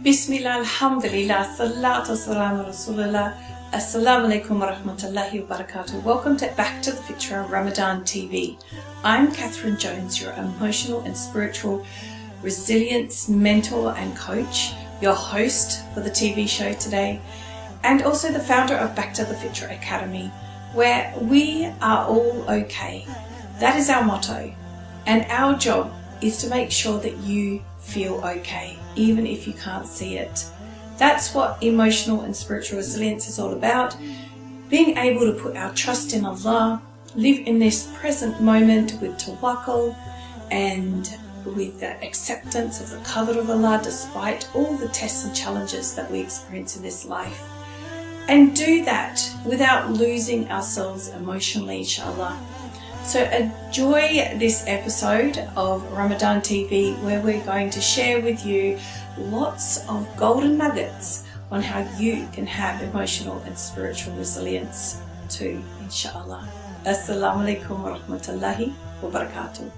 Bismillah, alhamdulillah, salatu salamu rasulullah, assalamu alaikum wa rahmatullahi wa barakatuh. Welcome back to the Fitrah Ramadan TV. I'm Catherine Jones, your emotional and spiritual resilience mentor and coach, your host for the TV show today, and also the founder of Back to the Fitrah Academy, where we are all okay. That is our motto, and our job is to make sure that you feel okay, even if you can't see it. That's what emotional and spiritual resilience is all about. Being able to put our trust in Allah, live in this present moment with tawakkul and with the acceptance of the qadr of Allah despite all the tests and challenges that we experience in this life. And do that without losing ourselves emotionally, inshallah. So enjoy this episode of Ramadan TV, where we're going to share with you lots of golden nuggets on how you can have emotional and spiritual resilience too, inshallah. Assalamu alaikum wa rahmatullahi wa barakatuh.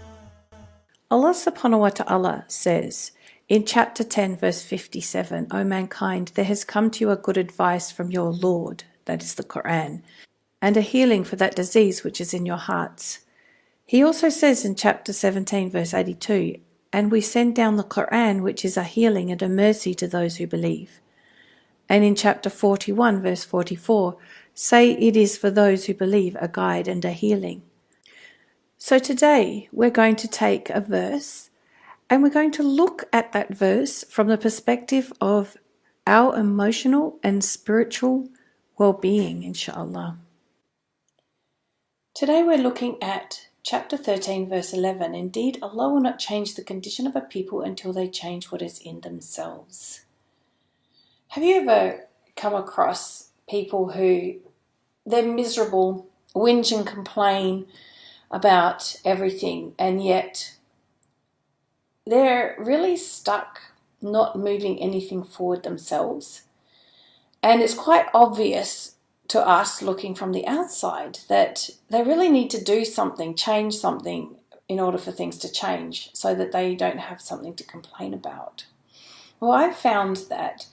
Allah subhanahu wa ta'ala says in chapter 10 verse 57, O mankind, there has come to you a good advice from your Lord, that is the Quran, and a healing for that disease which is in your hearts. He also says in chapter 17 verse 82, and we send down the Quran, which is a healing and a mercy to those who believe. And in chapter 41 verse 44, say it is for those who believe a guide and a healing. So today we're going to take a verse and we're going to look at that verse from the perspective of our emotional and spiritual well-being, inshallah. Today we're looking at chapter 13 verse 11. Indeed, Allah will not change the condition of a people until they change what is in themselves. Have you ever come across people who they're miserable, whinge and complain about everything, and yet they're really stuck, not moving anything forward themselves? And it's quite obvious to us looking from the outside that they really need to do something, change something in order for things to change so that they don't have something to complain about. Well, I've found that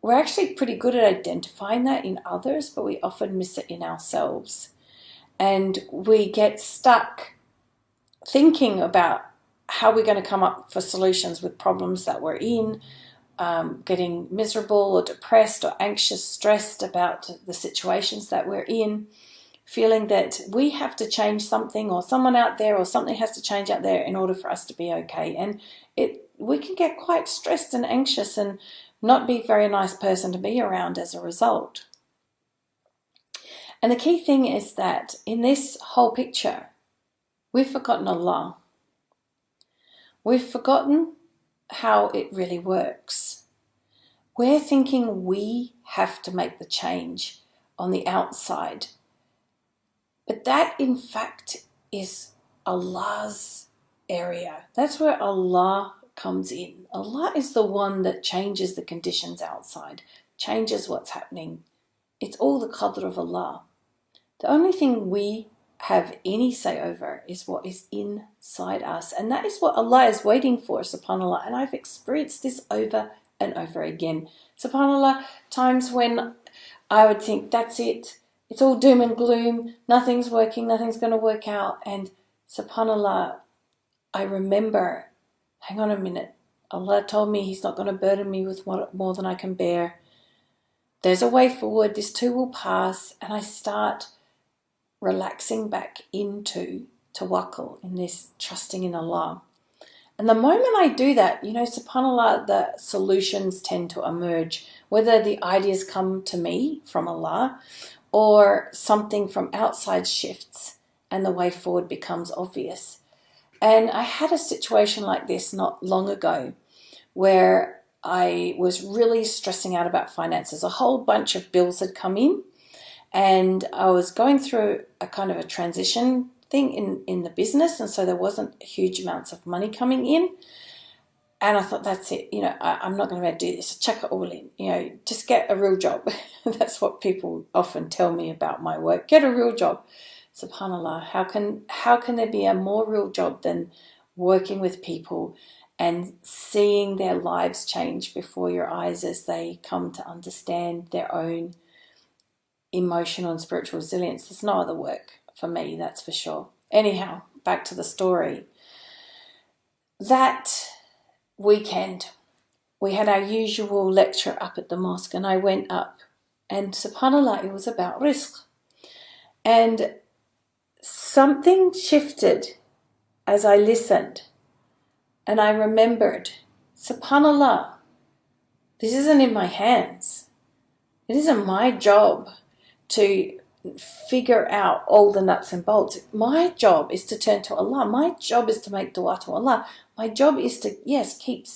we're actually pretty good at identifying that in others, but we often miss it in ourselves. And we get stuck thinking about how we're going to come up for solutions with problems that we're in, getting miserable or depressed or anxious, stressed about the situations that we're in, feeling that we have to change something or someone out there or something has to change out there in order for us to be okay. And we can get quite stressed and anxious and not be a very nice person to be around as a result. And the key thing is that in this whole picture, we've forgotten Allah. We've forgotten how it really works. We're thinking we have to make the change on the outside. But that, in fact, is Allah's area. That's where Allah comes in. Allah is the one that changes the conditions outside, changes what's happening. It's all the qadr of Allah. The only thing we have any say over is what is inside us, and that is what Allah is waiting for, subhanAllah. And I've experienced this over and over again, subhanAllah. Times when I would think, that's it, it's all doom and gloom, nothing's working, nothing's going to work out, and subhanAllah, I remember, hang on a minute, Allah told me He's not going to burden me with more than I can bear. There's a way forward, this too will pass, and I start relaxing back into tawakkul, in this trusting in Allah. And the moment I do that, subhanAllah, the solutions tend to emerge, whether the ideas come to me from Allah or something from outside shifts and the way forward becomes obvious. And I had a situation like this not long ago where I was really stressing out about finances. A whole bunch of bills had come in, and I was going through a kind of a transition thing in the business, and so there wasn't huge amounts of money coming in. And I thought, that's it, I'm not going to be able to do this. Chuck it all in, just get a real job. That's what people often tell me about my work. Get a real job. SubhanAllah, how can there be a more real job than working with people and seeing their lives change before your eyes as they come to understand their own emotional and spiritual resilience. There's no other work for me, that's for sure. Anyhow, back to the story. That weekend, we had our usual lecture up at the mosque, and I went up, and subhanAllah, it was about rizq. And something shifted as I listened, and I remembered, subhanAllah, this isn't in my hands. It isn't my job to figure out all the nuts and bolts. My job is to turn to Allah. My job is to make dua to Allah. My job is to, yes, keep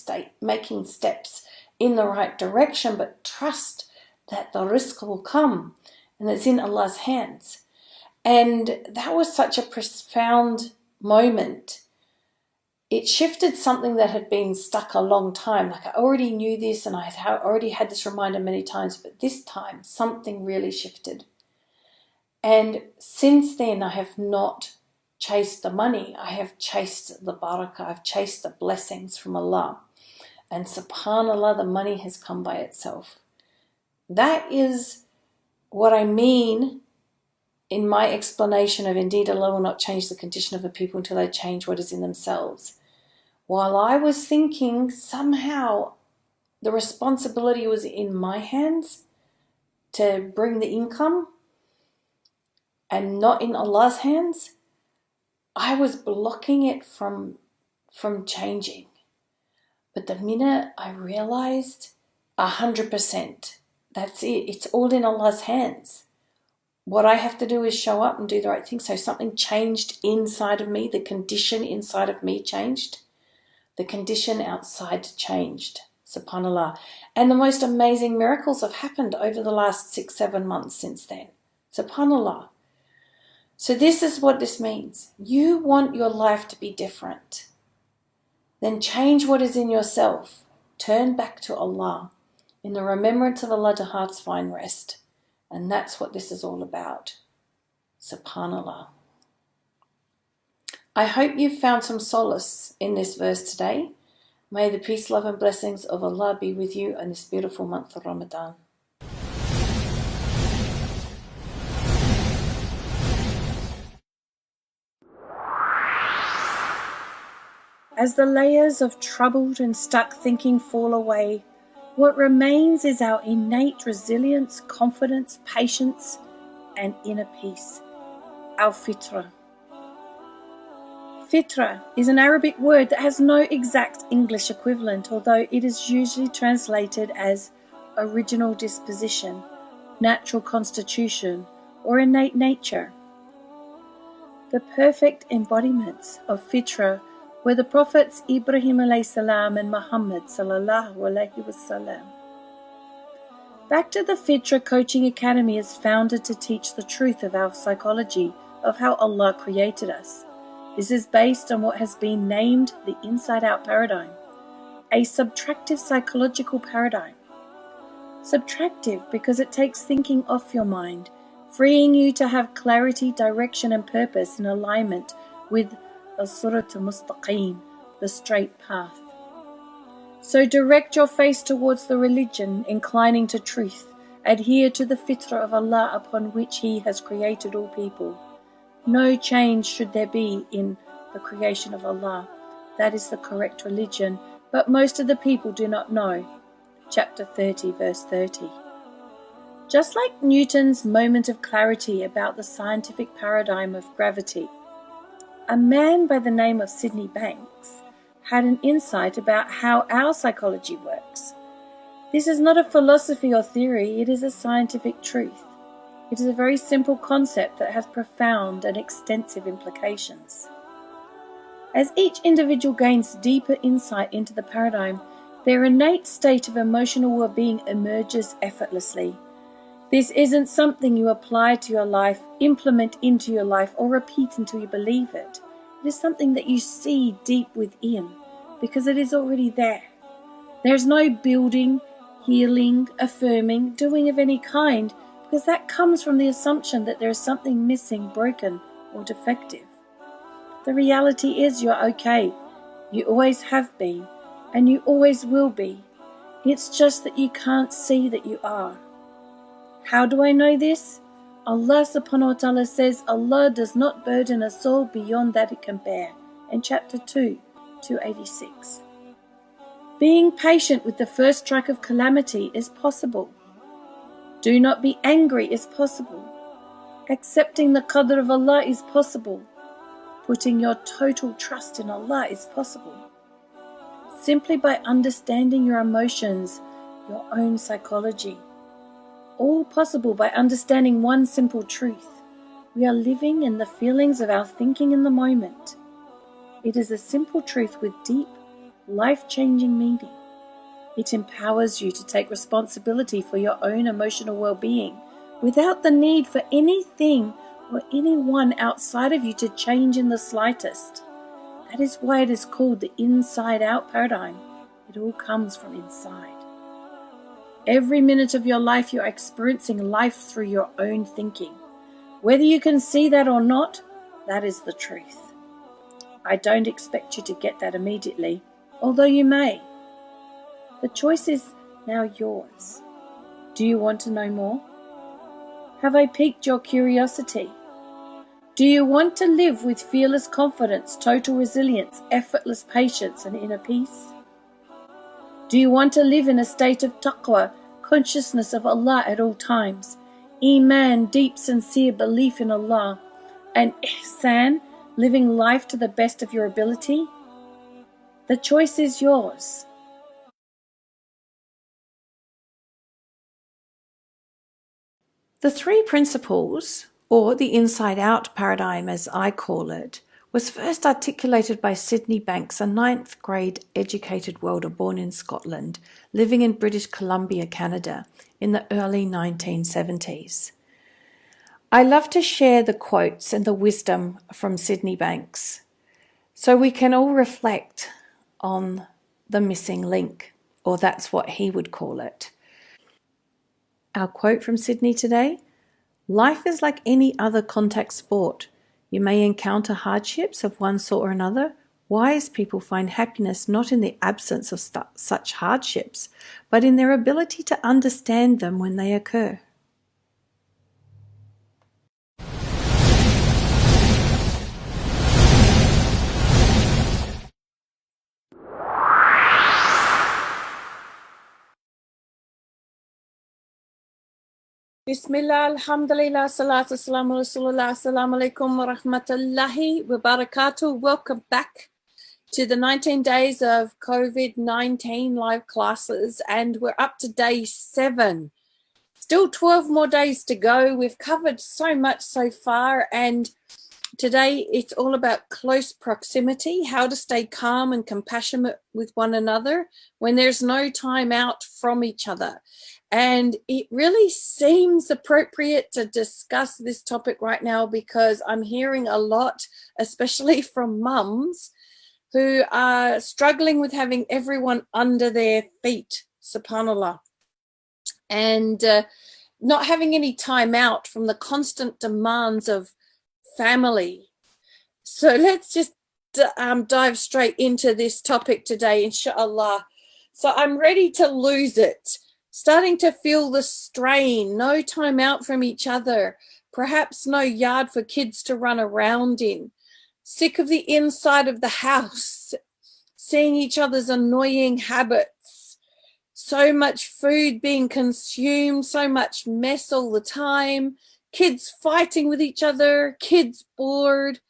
making steps in the right direction, but trust that the rizq will come and it's in Allah's hands. And that was such a profound moment. It shifted something that had been stuck a long time. Like I already knew this and I had already had this reminder many times, but this time something really shifted. And since then I have not chased the money. I have chased the barakah. I've chased the blessings from Allah. And subhanAllah, the money has come by itself. That is what I mean in my explanation of indeed Allah will not change the condition of a people until they change what is in themselves. While I was thinking somehow the responsibility was in my hands to bring the income and not in Allah's hands, I was blocking it from changing. But the minute I realized 100%, that's it. It's all in Allah's hands. What I have to do is show up and do the right thing. So something changed inside of me. The condition inside of me changed. The condition outside changed. SubhanAllah. And the most amazing miracles have happened over the last 6-7 months since then. SubhanAllah. So this is what this means. You want your life to be different. Then change what is in yourself. Turn back to Allah. In the remembrance of Allah, the hearts find rest. And that's what this is all about. SubhanAllah. I hope you've found some solace in this verse today. May the peace, love and blessings of Allah be with you in this beautiful month of Ramadan. As the layers of troubled and stuck thinking fall away, what remains is our innate resilience, confidence, patience, and inner peace. Our Fitrah. Fitrah is an Arabic word that has no exact English equivalent, although it is usually translated as original disposition, natural constitution, or innate nature. The perfect embodiments of Fitrah were the prophets Ibrahim alayhi salam and Muhammad sallallahu alayhi wasallam. Back to the Fitrah Coaching Academy is founded to teach the truth of our psychology, of how Allah created us. This is based on what has been named the inside-out paradigm, a subtractive psychological paradigm. Subtractive because it takes thinking off your mind, freeing you to have clarity, direction and purpose in alignment with as-sirat al-mustaqim, the straight path. So direct your face towards the religion, inclining to truth. Adhere to the fitrah of Allah upon which He has created all people. No change should there be in the creation of Allah. That is the correct religion, but most of the people do not know. Chapter 30, verse 30. Just like Newton's moment of clarity about the scientific paradigm of gravity, a man by the name of Sydney Banks had an insight about how our psychology works. This is not a philosophy or theory, it is a scientific truth. It is a very simple concept that has profound and extensive implications. As each individual gains deeper insight into the paradigm, their innate state of emotional well-being emerges effortlessly. This isn't something you apply to your life, implement into your life, or repeat until you believe it. It is something that you see deep within, because it is already there. There's no building, healing, affirming, doing of any kind, because that comes from the assumption that there is something missing, broken, or defective. The reality is you're okay. You always have been, and you always will be. It's just that you can't see that you are. How do I know this? Allah subhanahu wa ta'ala says Allah does not burden a soul beyond that it can bear, in chapter 2, 286. Being patient with the first strike of calamity is possible. Do not be angry is possible. Accepting the qadr of Allah is possible. Putting your total trust in Allah is possible. Simply by understanding your emotions, your own psychology. All possible by understanding one simple truth. We are living in the feelings of our thinking in the moment. It is a simple truth with deep, life-changing meaning. It empowers you to take responsibility for your own emotional well-being without the need for anything or anyone outside of you to change in the slightest. That is why it is called the inside-out paradigm. It all comes from inside. Every minute of your life, you're experiencing life through your own thinking. Whether you can see that or not, that is the truth. I don't expect you to get that immediately, although you may. The choice is now yours. Do you want to know more? Have I piqued your curiosity? Do you want to live with fearless confidence, total resilience, effortless patience, and inner peace? Do you want to live in a state of taqwa, consciousness of Allah at all times, iman, deep sincere belief in Allah, and ihsan, living life to the best of your ability? The choice is yours. The three principles, or the inside-out paradigm as I call it, was first articulated by Sydney Banks, a ninth grade educated welder born in Scotland, living in British Columbia, Canada, in the early 1970s. I love to share the quotes and the wisdom from Sydney Banks so we can all reflect on the missing link, or that's what he would call it. Our quote from Sydney today: life is like any other contact sport. You may encounter hardships of one sort or another. Wise people find happiness not in the absence of such hardships, but in their ability to understand them when they occur. Bismillah, alhamdulillah, salatu salamu rasulullah, assalamu alaikum wa rahmatullahi wa barakatuh. Welcome back to the 19 days of COVID-19 live classes, and we're up to day 7. Still 12 more days to go. We've covered so much so far, and today it's all about close proximity, how to stay calm and compassionate with one another when there's no time out from each other. And it really seems appropriate to discuss this topic right now because I'm hearing a lot, especially from mums, who are struggling with having everyone under their feet, subhanAllah, and not having any time out from the constant demands of family. So let's just dive straight into this topic today, inshallah. So I'm ready to lose it. Starting to feel the strain, no time out from each other, perhaps no yard for kids to run around in. Sick of the inside of the house, seeing each other's annoying habits. So much food being consumed, so much mess all the time. Kids fighting with each other, kids bored.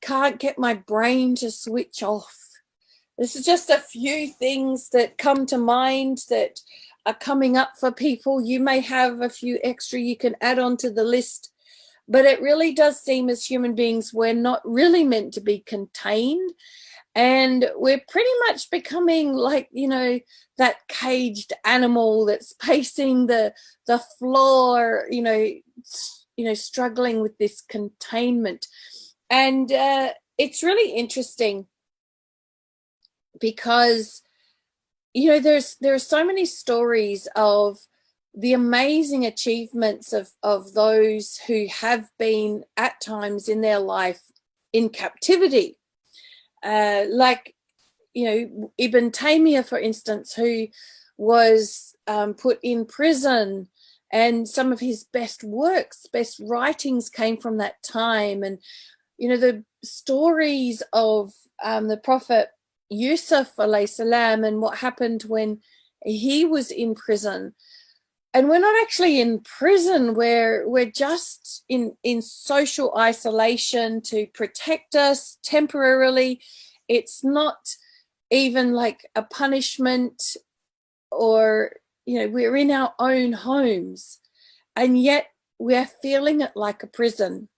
Can't get my brain to switch off. This is just a few things that come to mind that are coming up for people. You may have a few extra you can add on to the list, but it really does seem as human beings we're not really meant to be contained, and we're pretty much becoming like, that caged animal that's pacing the floor, struggling with this containment. And it's really interesting because there are so many stories of the amazing achievements of those who have been at times in their life in captivity. Like Ibn Taymiyyah, for instance, who was put in prison, and some of his best works, best writings came from that time. And the stories of the Prophet Yusuf alayhi salam and what happened when he was in prison. And we're not actually in prison, we're just in social isolation to protect us temporarily. It's not even like a punishment, or we're in our own homes, and yet we're feeling it like a prison.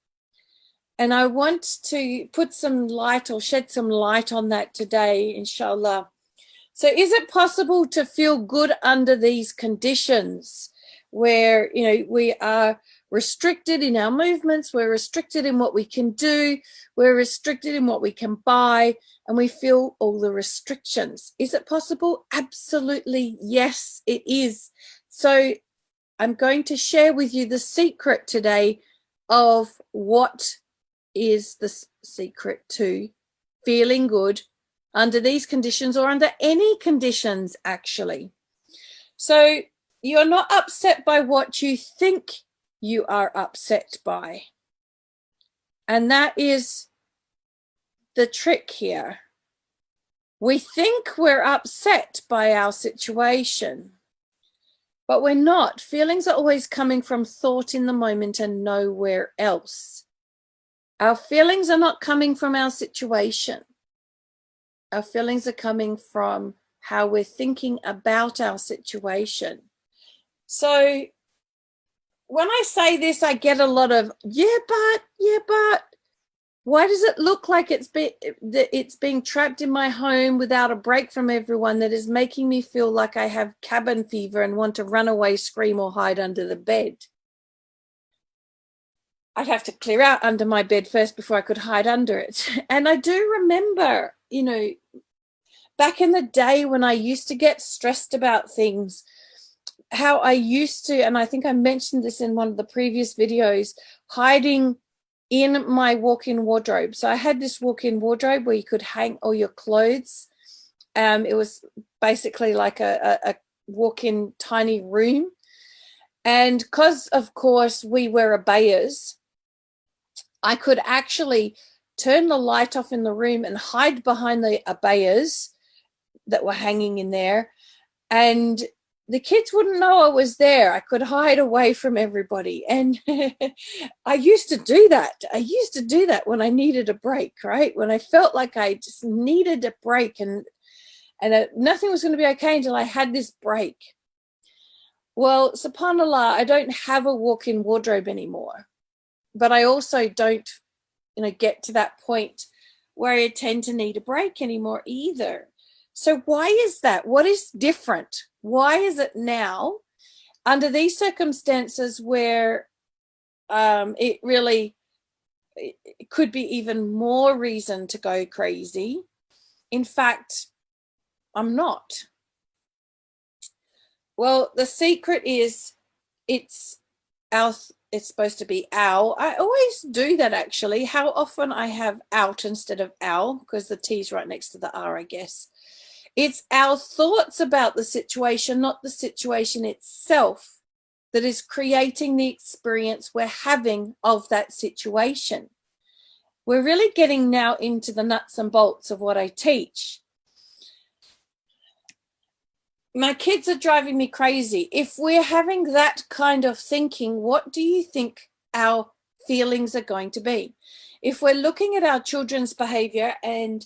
And I want to put some light, or shed some light on that today, inshallah. So is it possible to feel good under these conditions where, we are restricted in our movements, we're restricted in what we can do, we're restricted in what we can buy, and we feel all the restrictions? Is it possible? Absolutely, yes, it is. So I'm going to share with you the secret today of what is the secret to feeling good under these conditions, or under any conditions, actually. So you're not upset by what you think you are upset by. And that is the trick here. We think we're upset by our situation, but we're not. Feelings are always coming from thought in the moment and nowhere else. Our feelings are not coming from our situation. Our feelings are coming from how we're thinking about our situation. So when I say this, I get a lot of, yeah, but, why does it look like it's being trapped in my home without a break from everyone, that is making me feel like I have cabin fever and want to run away, scream, or hide under the bed? I'd have to clear out under my bed first before I could hide under it. And I do remember, back in the day when I used to get stressed about things, how I used to, and I think I mentioned this in one of the previous videos, hiding in my walk-in wardrobe. So I had this walk-in wardrobe where you could hang all your clothes. It was basically like a walk-in tiny room. And because, of course, we were abayas, I could actually turn the light off in the room and hide behind the abayas that were hanging in there, and the kids wouldn't know I was there. I could hide away from everybody. And I used to do that when I needed a break, right? When I felt like I just needed a break, and nothing was going to be okay until I had this break. Well, subhanallah, I don't have a walk-in wardrobe anymore, but I also don't, get to that point where I tend to need a break anymore either. So why is that? What is different? Why is it now, under these circumstances where it could be even more reason to go crazy? In fact, I'm not. Well, the secret is it's supposed to be owl. I always do that, actually. How often I have out instead of owl, because the T's right next to the R, I guess. It's our thoughts about the situation, not the situation itself, that is creating the experience we're having of that situation. We're really getting now into the nuts and bolts of what I teach. My kids are driving me crazy. If we're having that kind of thinking, what do you think our feelings are going to be? If we're looking at our children's behavior and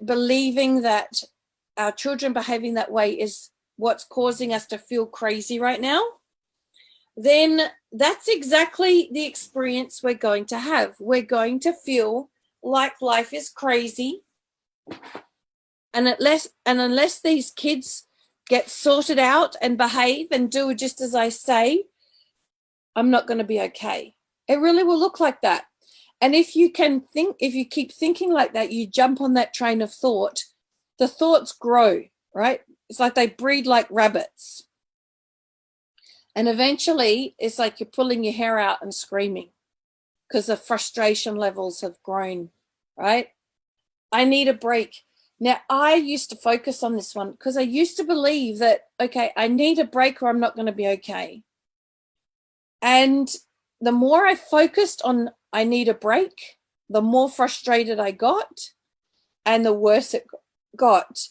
believing that our children behaving that way is what's causing us to feel crazy right now, then that's exactly the experience we're going to have. We're going to feel like life is crazy. And unless these kids get sorted out and behave and do just as I say, I'm not going to be okay. It really will look like that. And if you keep thinking like that, you jump on that train of thought, the thoughts grow, right? It's like they breed like rabbits. And eventually it's like you're pulling your hair out and screaming because the frustration levels have grown, right? I need a break. Now, I used to focus on this one because I used to believe that, okay, I need a break or I'm not going to be okay. And the more I focused on I need a break, the more frustrated I got and the worse it got.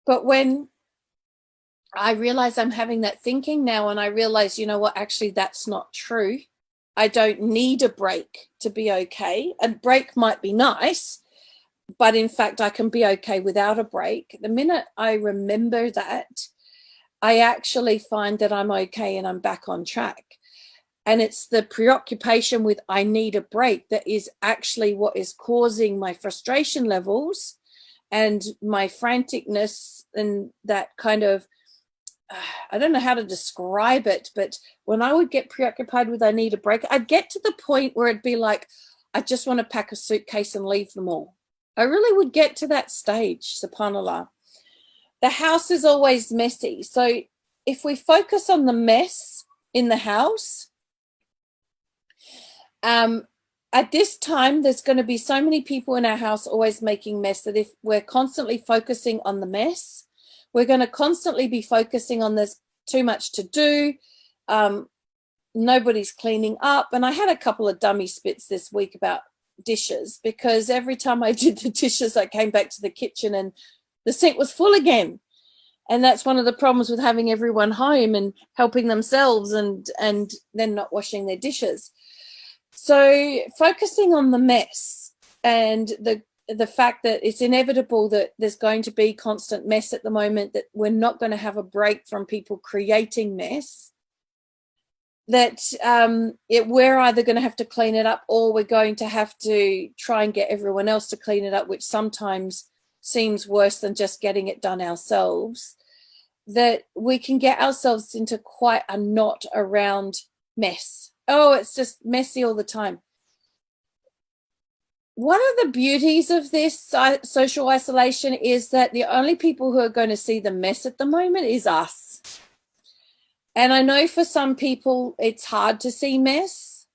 But when I realize I'm having that thinking now, and I realize, you know what, actually, that's not true. I don't need a break to be okay. A break might be nice, but in fact, I can be okay without a break. The minute I remember that, I actually find that I'm okay and I'm back on track. And it's the preoccupation with I need a break that is actually what is causing my frustration levels and my franticness and that kind of, I don't know how to describe it, but when I would get preoccupied with I need a break, I'd get to the point where it'd be like, I just want to pack a suitcase and leave them all. I really would get to that stage, subhanAllah. The house is always messy. So if we focus on the mess in the house, at this time, there's going to be so many people in our house always making mess that if we're constantly focusing on the mess, we're going to constantly be focusing on there's too much to do. Nobody's cleaning up. And I had a couple of dummy spits this week about dishes because every time I did the dishes, I came back to the kitchen and the sink was full again. And that's one of the problems with having everyone home and helping themselves and then not washing their dishes. So focusing on the mess and the fact that it's inevitable that there's going to be constant mess at the moment, that we're not going to have a break from people creating mess, that we're either going to have to clean it up or we're going to have to try and get everyone else to clean it up, which sometimes seems worse than just getting it done ourselves, that we can get ourselves into quite a knot around mess. Oh, it's just messy all the time. One of the beauties of this social isolation is that the only people who are going to see the mess at the moment is us. And I know for some people it's hard to see mess,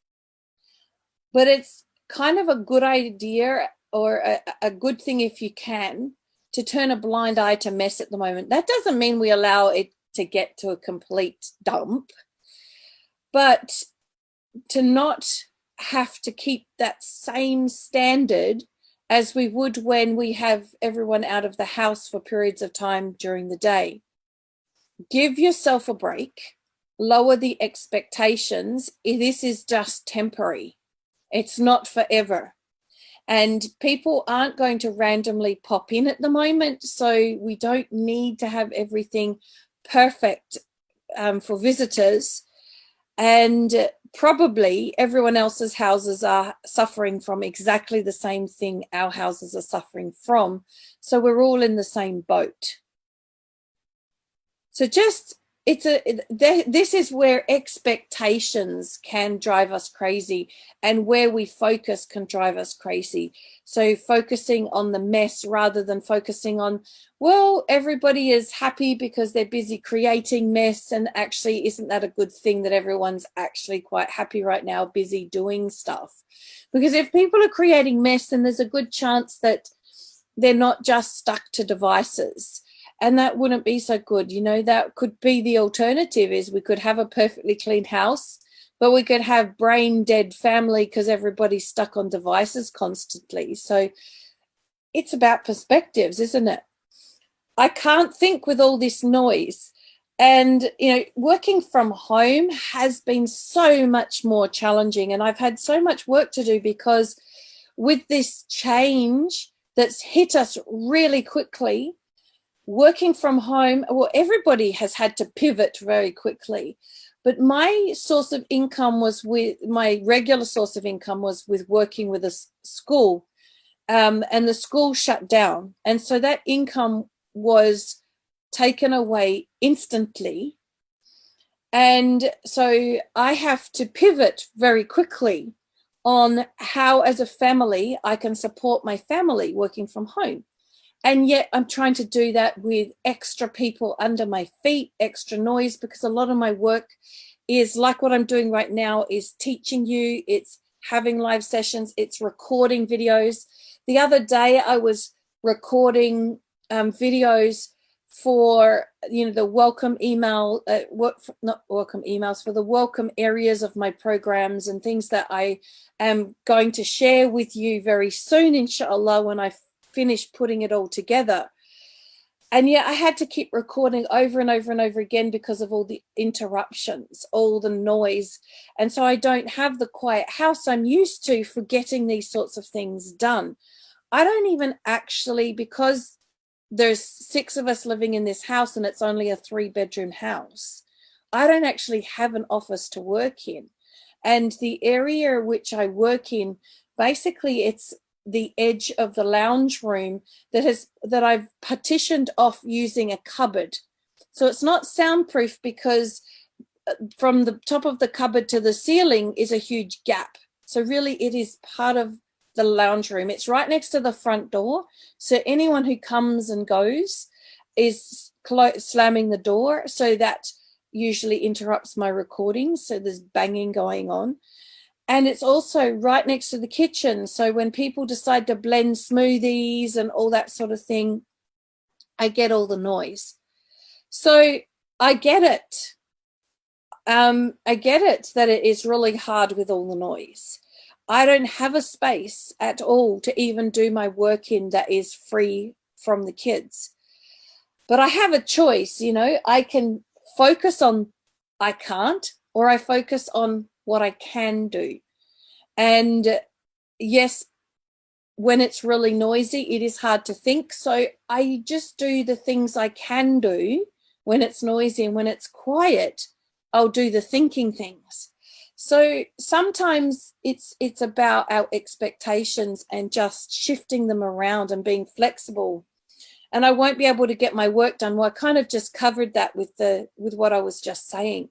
but it's kind of a good idea or a good thing if you can to turn a blind eye to mess at the moment. That doesn't mean we allow it to get to a complete dump, but to not have to keep that same standard as we would when we have everyone out of the house for periods of time during the day. Give yourself a break, lower the expectations. This is just temporary. It's not forever. And people aren't going to randomly pop in at the moment, so we don't need to have everything perfect for visitors. And probably everyone else's houses are suffering from exactly the same thing our houses are suffering from. So we're all in the same boat. So just this is where expectations can drive us crazy and where we focus can drive us crazy. So focusing on the mess rather than focusing on, well, everybody is happy because they're busy creating mess, and actually isn't that a good thing that everyone's actually quite happy right now, busy doing stuff? Because if people are creating mess, then there's a good chance that they're not just stuck to devices. And that wouldn't be so good. You know, that could be the alternative, is we could have a perfectly clean house, but we could have brain dead family because everybody's stuck on devices constantly. So it's about perspectives, isn't it? I can't think with all this noise. And, you know, working from home has been so much more challenging. And I've had so much work to do because with this change that's hit us really quickly, working from home, well, everybody has had to pivot very quickly. But my source of income my regular source of income was with working with a school, and the school shut down. And so that income was taken away instantly. And so I have to pivot very quickly on how, as a family, I can support my family working from home. And yet I'm trying to do that with extra people under my feet, extra noise, because a lot of my work is like what I'm doing right now is teaching you. It's having live sessions. It's recording videos. The other day I was recording videos for, you know, the welcome email, not welcome emails, for the welcome areas of my programs and things that I am going to share with you very soon, inshallah, when I finish putting it all together. And yet I had to keep recording over and over and over again because of all the interruptions, all the noise. And so I don't have the quiet house I'm used to for getting these sorts of things done. I don't even actually, because there's 6 of us living in this house and it's only a 3-bedroom house, I don't actually have an office to work in. And the area which I work in, basically it's the edge of the lounge room that I've partitioned off using a cupboard. So it's not soundproof because from the top of the cupboard to the ceiling is a huge gap. So really it is part of the lounge room. It's right next to the front door. So anyone who comes and goes is slamming the door. So that usually interrupts my recording. So there's banging going on. And it's also right next to the kitchen. So when people decide to blend smoothies and all that sort of thing, I get all the noise. So I get it. I get it that it is really hard with all the noise. I don't have a space at all to even do my work in that is free from the kids. But I have a choice, you know, I can focus on I can't, or I focus on what I can do. And yes, when it's really noisy, it is hard to think. So I just do the things I can do when it's noisy, and when it's quiet, I'll do the thinking things. So sometimes it's about our expectations and just shifting them around and being flexible. And I won't be able to get my work done. Well, I kind of just covered that with what I was just saying.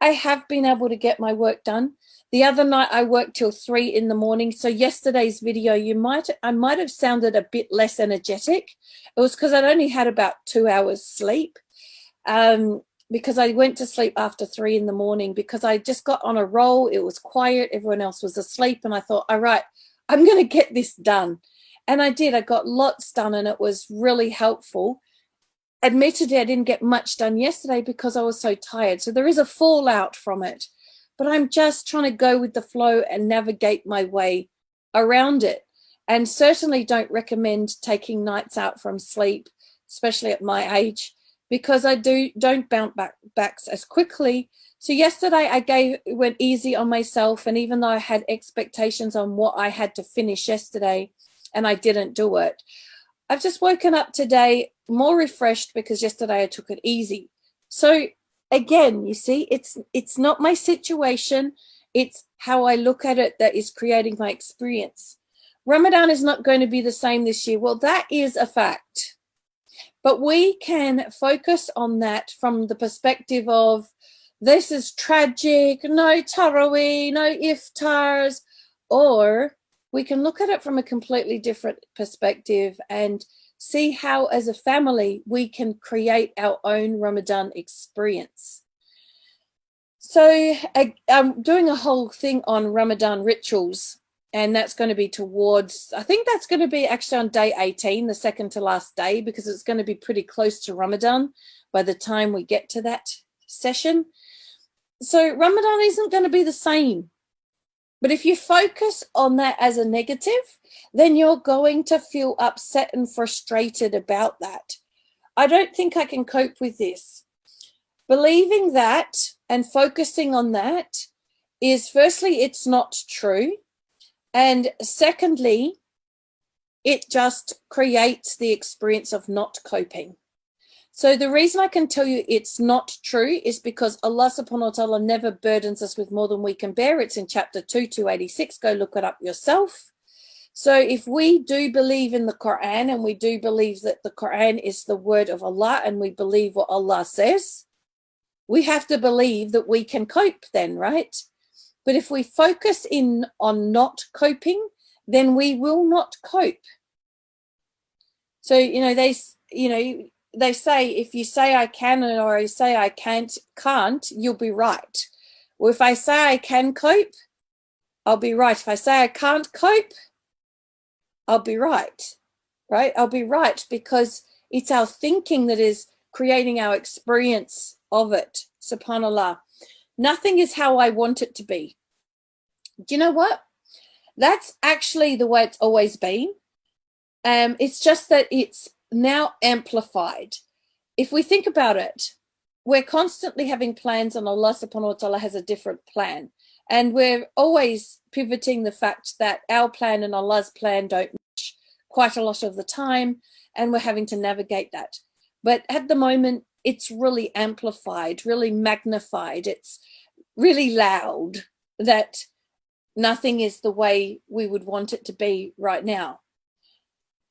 I have been able to get my work done. The other night I worked till 3 in the morning. So yesterday's video, I might have sounded a bit less energetic. It was because I'd only had about 2 hours sleep. Because I went to sleep after 3 in the morning because I just got on a roll. It was quiet. Everyone else was asleep. And I thought, all right, I'm going to get this done. And I did. I got lots done and it was really helpful. Admittedly, I didn't get much done yesterday because I was so tired. So there is a fallout from it. But I'm just trying to go with the flow and navigate my way around it. And certainly don't recommend taking nights out from sleep, especially at my age, because I don't bounce back as quickly. So yesterday I went easy on myself, and even though I had expectations on what I had to finish yesterday and I didn't do it, I've just woken up today more refreshed because yesterday I took it easy. So again, you see, it's not my situation, it's how I look at it that is creating my experience. Ramadan is not going to be the same this year. Well, that is a fact. But we can focus on that from the perspective of this is tragic, no Taraweeh, no iftars, or we can look at it from a completely different perspective and see how as a family we can create our own Ramadan experience. So I'm doing a whole thing on Ramadan rituals, and that's going to be towards, I think that's going to be actually on day 18, the second to last day, because it's going to be pretty close to Ramadan by the time we get to that session. So Ramadan isn't going to be the same. But if you focus on that as a negative, then you're going to feel upset and frustrated about that. I don't think I can cope with this. Believing that and focusing on that is, firstly, it's not true. And secondly, it just creates the experience of not coping. So the reason I can tell you it's not true is because Allah subhanahu wa ta'ala never burdens us with more than we can bear. It's in chapter 2, 286. Go look it up yourself. So if we do believe in the Quran, and we do believe that the Quran is the word of Allah, and we believe what Allah says, we have to believe that we can cope then, right? But if we focus in on not coping, then we will not cope. So, they say if you say I can or I say I can't, you'll be right. Well, if I say I can cope, I'll be right. If I say I can't cope, I'll be right. right? I'll be right, because it's our thinking that is creating our experience of it. SubhanAllah. Nothing is how I want it to be. Do you know what? That's actually the way it's always been. It's just that it's now amplified. If we think about it, we're constantly having plans, and Allah subhanahu wa ta'ala has a different plan. And we're always pivoting the fact that our plan and Allah's plan don't match quite a lot of the time, and we're having to navigate that. But at the moment, it's really amplified, really magnified. It's really loud that nothing is the way we would want it to be right now.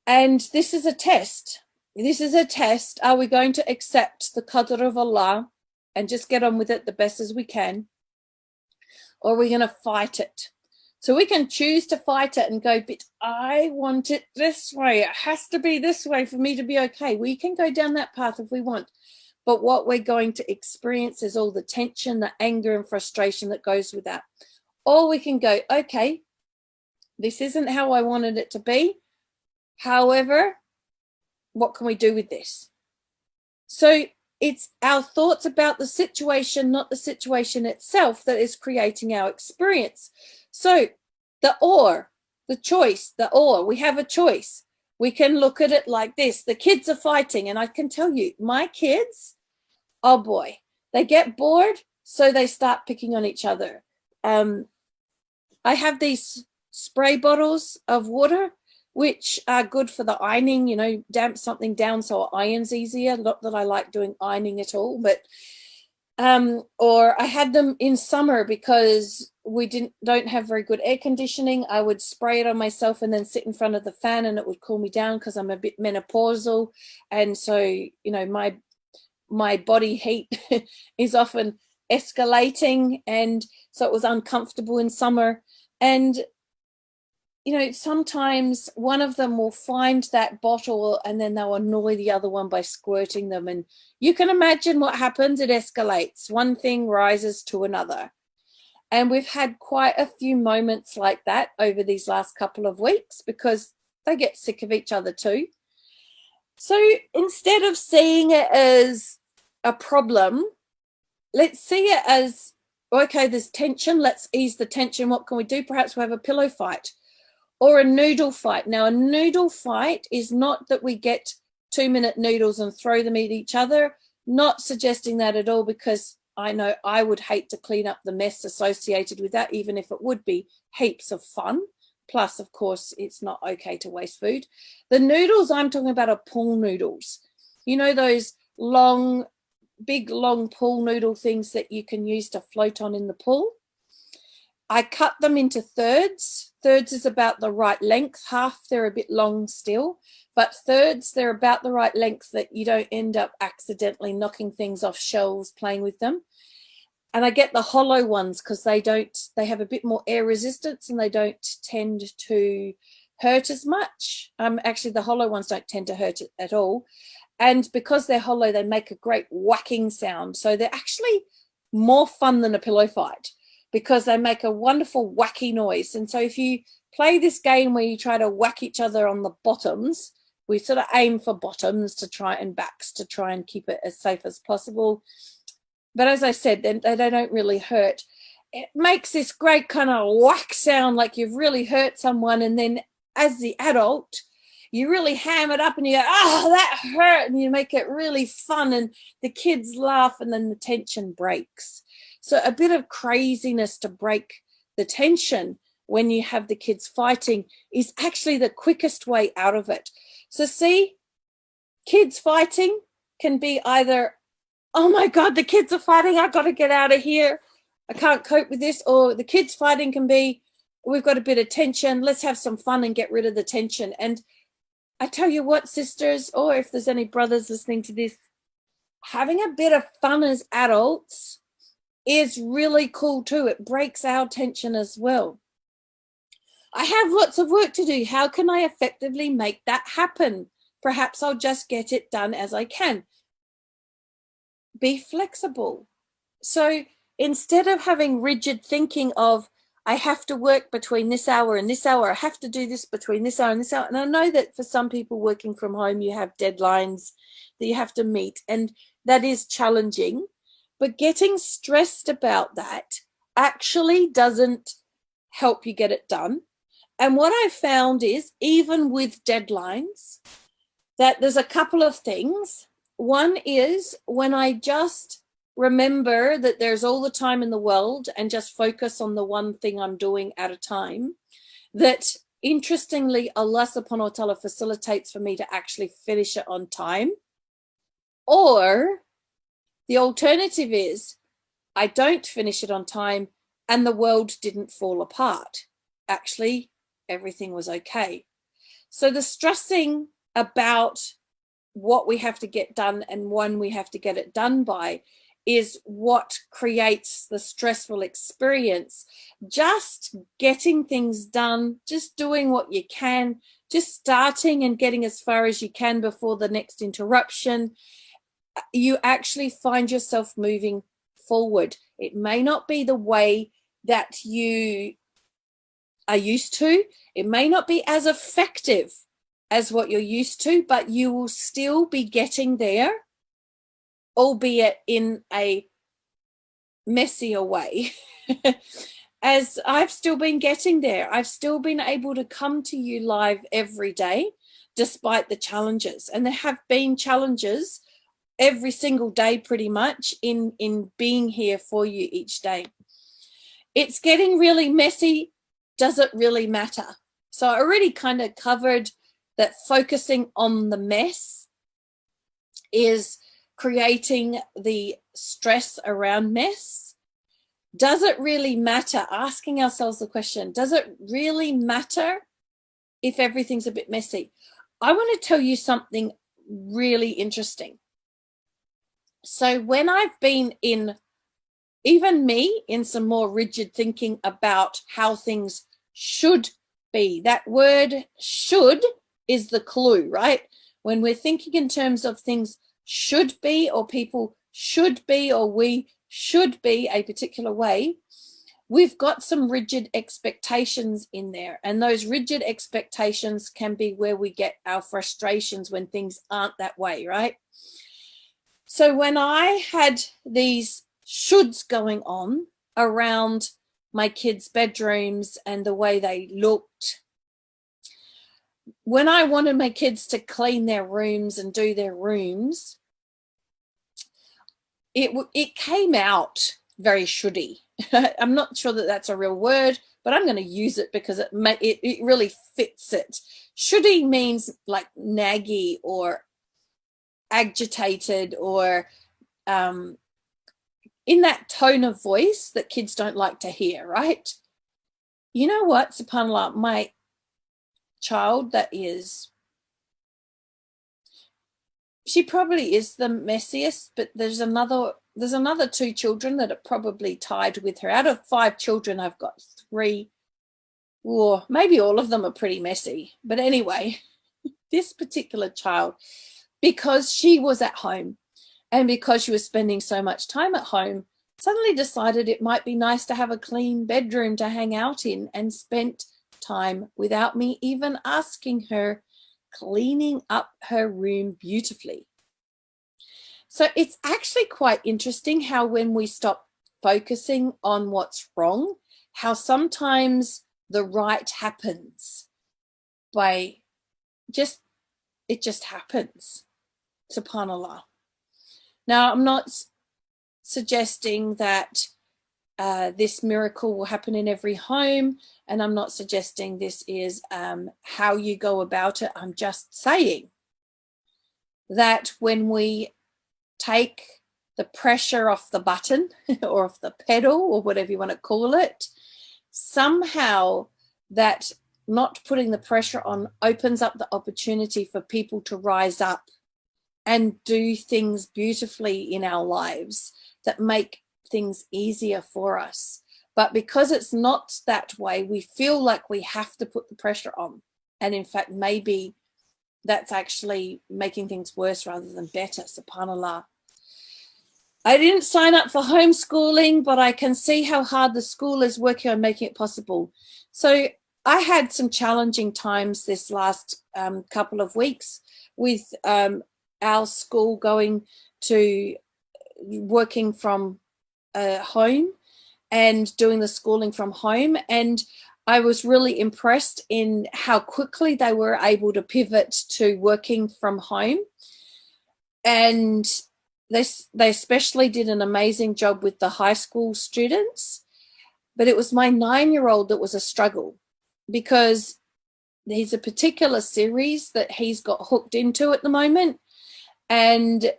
And this is a test. This is a test. Are we going to accept the qadr of Allah and just get on with it the best as we can? Or are we going to fight it? So we can choose to fight it and go, but I want it this way. It has to be this way for me to be okay. We can go down that path if we want. But what we're going to experience is all the tension, the anger and frustration that goes with that. Or we can go, okay, this isn't how I wanted it to be. However, what can we do with this? So it's our thoughts about the situation, not the situation itself, that is creating our experience. So the choice, we have a choice. We can look at it like this. The kids are fighting, and I can tell you, my kids, oh boy, they get bored, so they start picking on each other. I have these spray bottles of water, which are good for the ironing, damp something down so it irons easier. Not that I like doing ironing at all, but or I had them in summer because we don't have very good air conditioning. I would spray it on myself and then sit in front of the fan, and it would cool me down because I'm a bit menopausal, and so my body heat is often escalating, and so it was uncomfortable in summer. And sometimes one of them will find that bottle and then they'll annoy the other one by squirting them. And you can imagine what happens. It escalates. One thing rises to another. And we've had quite a few moments like that over these last couple of weeks because they get sick of each other too. So instead of seeing it as a problem, let's see it as, okay, there's tension. Let's ease the tension. What can we do? Perhaps we have a pillow fight. Or a noodle fight. Now, a noodle fight is not that we get 2-minute noodles and throw them at each other. Not suggesting that at all, because I know I would hate to clean up the mess associated with that, even if it would be heaps of fun. Plus, of course, it's not okay to waste food. The noodles I'm talking about are pool noodles. Those big, long pool noodle things that you can use to float on in the pool. I cut them into thirds. Thirds is about the right length. Half, they're a bit long still, but thirds, they're about the right length that you don't end up accidentally knocking things off shelves playing with them. And I get the hollow ones because they have a bit more air resistance and they don't tend to hurt as much. Actually, the hollow ones don't tend to hurt at all. And because they're hollow, they make a great whacking sound. So they're actually more fun than a pillow fight, because they make a wonderful whacky noise. And so if you play this game where you try to whack each other on the bottoms, we sort of aim for bottoms to try and keep it as safe as possible. But as I said, they don't really hurt. It makes this great kind of whack sound like you've really hurt someone. And then as the adult, you really ham it up and you go, oh, that hurt. And you make it really fun and the kids laugh and then the tension breaks. So a bit of craziness to break the tension when you have the kids fighting is actually the quickest way out of it. So see, kids fighting can be either, oh my God, the kids are fighting, I've got to get out of here, I can't cope with this. Or the kids fighting can be, we've got a bit of tension, let's have some fun and get rid of the tension. And I tell you what, sisters, or if there's any brothers listening to this, having a bit of fun as adults is really cool too. It breaks our tension as well. I have lots of work to do. How can I effectively make that happen? Perhaps I'll just get it done as I can. Be flexible. So instead of having rigid thinking of, I have to work between this hour and this hour. I have to do this between this hour and this hour. And I know that for some people working from home, you have deadlines that you have to meet, and that is challenging. But getting stressed about that actually doesn't help you get it done. And what I found is, even with deadlines, that there's a couple of things. One is when I just remember that there's all the time in the world and just focus on the one thing I'm doing at a time, that interestingly, Allah subhanahu wa ta'ala facilitates for me to actually finish it on time. Or the alternative is I don't finish it on time and the world didn't fall apart. Actually, everything was okay. So the stressing about what we have to get done and when we have to get it done by is what creates the stressful experience. Just getting things done, just doing what you can, just starting and getting as far as you can before the next interruption, you actually find yourself moving forward. It may not be the way that you are used to. It may not be as effective as what you're used to, but you will still be getting there, albeit in a messier way. As I've still been getting there, I've still been able to come to you live every day, despite the challenges. And there have been challenges every single day pretty much in being here for you each day. It's getting really messy. Does it really matter? So I already kind of covered that focusing on the mess is creating the stress around mess. Does it really matter? Asking ourselves the question, does it really matter if everything's a bit messy? I want to tell you something really interesting. So when I've been in, even me, in some more rigid thinking about how things should be, that word should is the clue, right? When we're thinking in terms of things should be, or people should be, or we should be a particular way, we've got some rigid expectations in there. And those rigid expectations can be where we get our frustrations when things aren't that way, right? So when I had these shoulds going on around my kids' bedrooms and the way they looked, when I wanted my kids to clean their rooms and do their rooms, it came out very shouldy. I'm not sure that that's a real word, but I'm going to use it because it really fits it. Shouldy means like naggy or agitated, or in that tone of voice that kids don't like to hear, right? You know what, subhanAllah, my child that is, she probably is the messiest, but there's another two children that are probably tied with her. Out of 5 children, I've got 3, or maybe all of them are pretty messy. But anyway, this particular child, because she was at home and because she was spending so much time at home, suddenly decided it might be nice to have a clean bedroom to hang out in, and spent time without me even asking her, cleaning up her room beautifully. So it's actually quite interesting how when we stop focusing on what's wrong, how sometimes the right happens by it just happens, subhanAllah. Now, I'm not suggesting that this miracle will happen in every home, and I'm not suggesting this is how you go about it. I'm just saying that when we take the pressure off the button or off the pedal, or whatever you want to call it, somehow that not putting the pressure on opens up the opportunity for people to rise up and do things beautifully in our lives that make things easier for us. But because it's not that way, we feel like we have to put the pressure on. And in fact, maybe that's actually making things worse rather than better, subhanAllah. I didn't sign up for homeschooling, but I can see how hard the school is working on making it possible. So I had some challenging times this last couple of weeks with our school going to working from home and doing the schooling from home. And I was really impressed in how quickly they were able to pivot to working from home. And they especially did an amazing job with the high school students. But it was my 9-year-old that was a struggle, because there's a particular series that he's got hooked into at the moment. And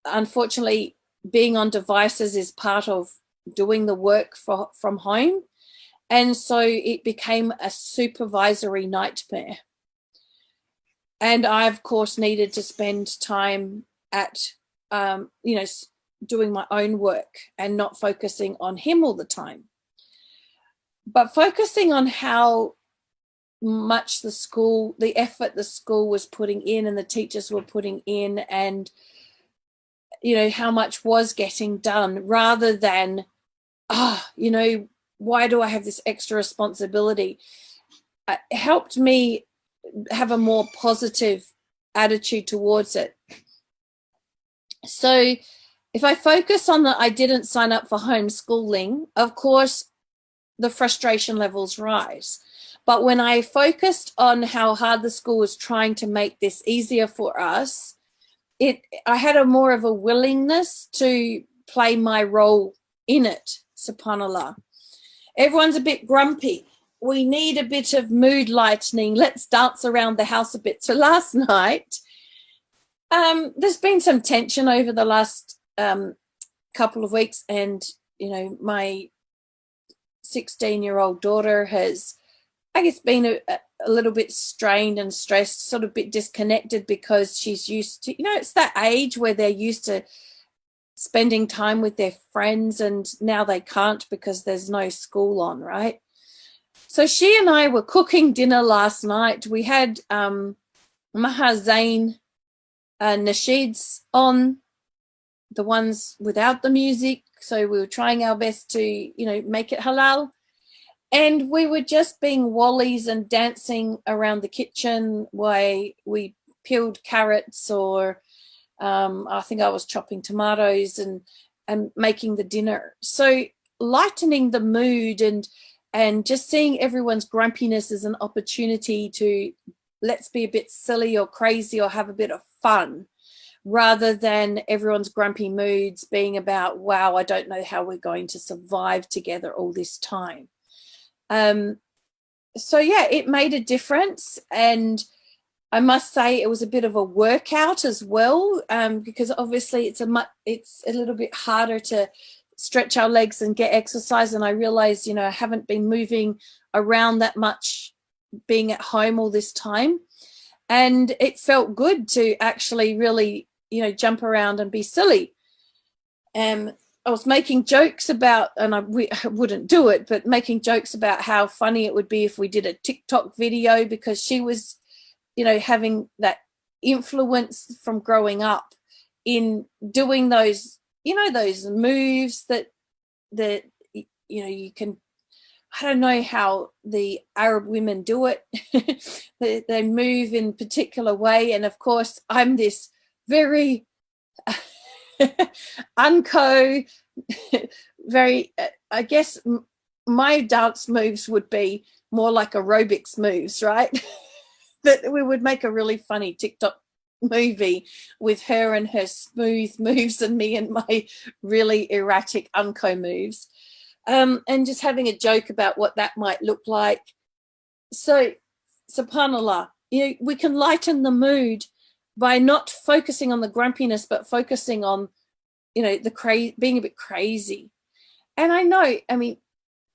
unfortunately, being on devices is part of doing the work from home. And so it became a supervisory nightmare. And I, of course, needed to spend time at, doing my own work and not focusing on him all the time. But focusing on how much the effort the school was putting in and the teachers were putting in, and, how much was getting done, rather than, why do I have this extra responsibility? It helped me have a more positive attitude towards it. So if I focus on that I didn't sign up for homeschooling, of course, the frustration levels rise. But when I focused on how hard the school was trying to make this easier for us, I had a more of a willingness to play my role in it, subhanAllah. Everyone's a bit grumpy. We need a bit of mood lightening. Let's dance around the house a bit. So last night, there's been some tension over the last couple of weeks, and, my 16-year-old daughter has, I guess, been a little bit strained and stressed, sort of a bit disconnected, because she's used to, it's that age where they're used to spending time with their friends, and now they can't because there's no school on, right? So she and I were cooking dinner last night. We had Mahazain nasheeds on, the ones without the music. So we were trying our best to, make it halal. And we were just being wallies and dancing around the kitchen while we peeled carrots, or I think I was chopping tomatoes and making the dinner. So lightening the mood and just seeing everyone's grumpiness as an opportunity to, let's be a bit silly or crazy or have a bit of fun, rather than everyone's grumpy moods being about, wow, I don't know how we're going to survive together all this time. So yeah, it made a difference. And I must say it was a bit of a workout as well, because obviously it's a little bit harder to stretch our legs and get exercise. And I realized, I haven't been moving around that much being at home all this time. And it felt good to actually really, jump around and be silly. I was making jokes about, and I wouldn't do it, but making jokes about how funny it would be if we did a TikTok video, because she was, having that influence from growing up in doing those, those moves that you can, I don't know how the Arab women do it. they move in a particular way. And of course, I'm this very unco, very, I guess my dance moves would be more like aerobics moves, right? That we would make a really funny TikTok movie with her and her smooth moves and me and my really erratic unco moves, and just having a joke about what that might look like. So subhanallah, we can lighten the mood by not focusing on the grumpiness, but focusing on, being a bit crazy. And I mean,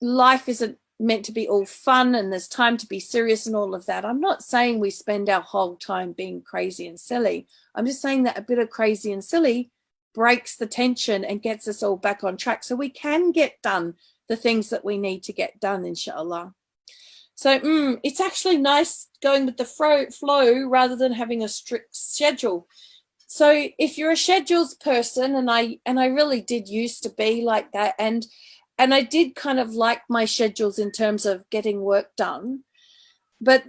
life isn't meant to be all fun and there's time to be serious and all of that. I'm not saying we spend our whole time being crazy and silly. I'm just saying that a bit of crazy and silly breaks the tension and gets us all back on track, so we can get done the things that we need to get done, inshallah. So it's actually nice going with the flow rather than having a strict schedule. So if you're a schedules person, and I really did used to be like that, and I did kind of like my schedules in terms of getting work done, but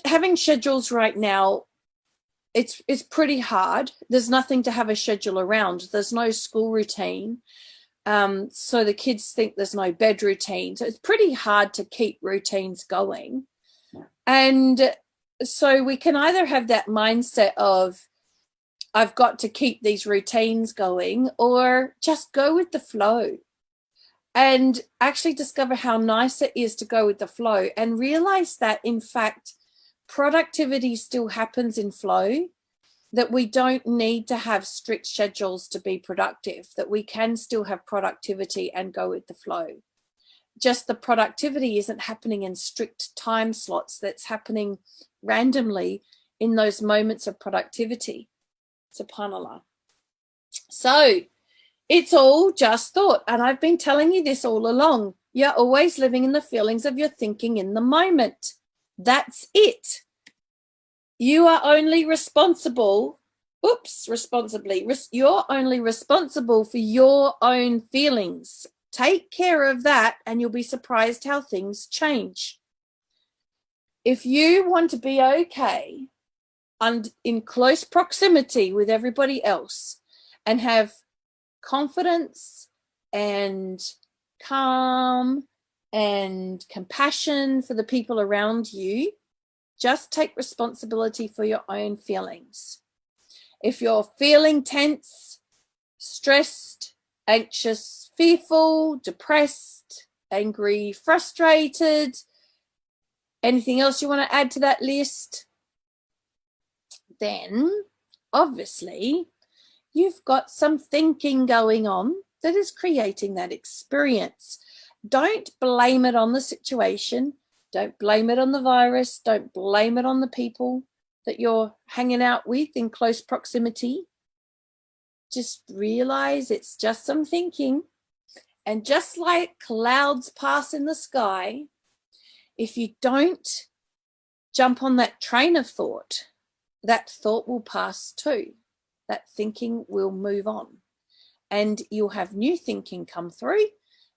having schedules right now, it's pretty hard. There's nothing to have a schedule around. There's no school routine. So the kids think there's no bed routine. So it's pretty hard to keep routines going. And so we can either have that mindset of, I've got to keep these routines going, or just go with the flow and actually discover how nice it is to go with the flow, and realize that, in fact, productivity still happens in flow, that we don't need to have strict schedules to be productive, that we can still have productivity and go with the flow. Just the productivity isn't happening in strict time slots. That's happening randomly in those moments of productivity. SubhanAllah. So it's all just thought. And I've been telling you this all along. You're always living in the feelings of your thinking in the moment. That's it. You are only responsible, you're only responsible for your own feelings. Take care of that, and you'll be surprised how things change. If you want to be okay and in close proximity with everybody else, and have confidence and calm and compassion for the people around you, just take responsibility for your own feelings. If you're feeling tense, stressed, anxious, fearful, depressed, angry, frustrated, anything else you want to add to that list, then obviously you've got some thinking going on that is creating that experience. Don't blame it on the situation. Don't blame it on the virus. Don't blame it on the people that you're hanging out with in close proximity. Just realize it's just some thinking. And just like clouds pass in the sky, if you don't jump on that train of thought, that thought will pass too. That thinking will move on. And you'll have new thinking come through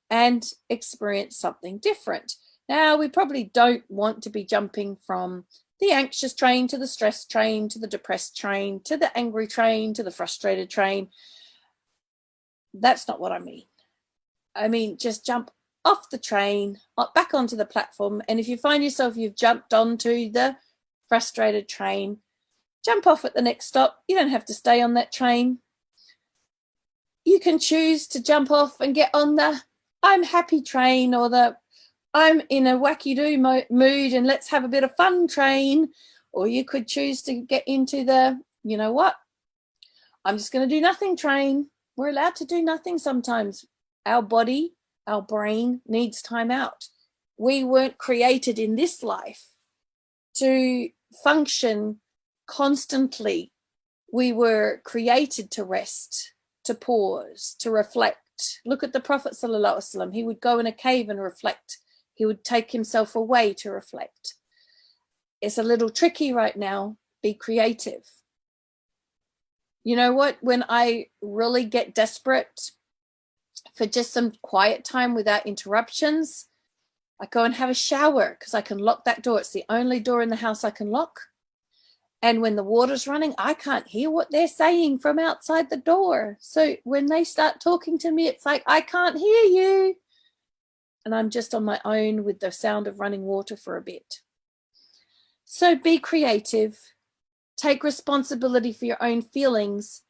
and experience something different. Now, we probably don't want to be jumping from the anxious train to the stressed train to the depressed train to the angry train to the frustrated train. That's not what I mean. I mean, just jump off the train, back onto the platform. And if you find yourself you've jumped onto the frustrated train, jump off at the next stop. You don't have to stay on that train. You can choose to jump off and get on the I'm happy train, or the I'm in a wacky-do mood and let's have a bit of fun train. Or you could choose to get into the, you know what, I'm just going to do nothing train. We're allowed to do nothing sometimes. Our body, our brain needs time out. We weren't created in this life to function constantly. We were created to rest, to pause, to reflect. Look at the Prophet ﷺ. He would go in a cave and reflect. He would take himself away to reflect. It's a little tricky right now. Be creative. You know what? When I really get desperate for just some quiet time without interruptions, I go and have a shower because I can lock that door. It's the only door in the house I can lock. And when the water's running, I can't hear what they're saying from outside the door. So when they start talking to me, it's like, I can't hear you. And I'm just on my own with the sound of running water for a bit. So be creative. Take responsibility for your own feelings.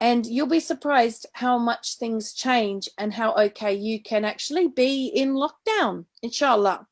And you'll be surprised how much things change and how okay you can actually be in lockdown, inshallah.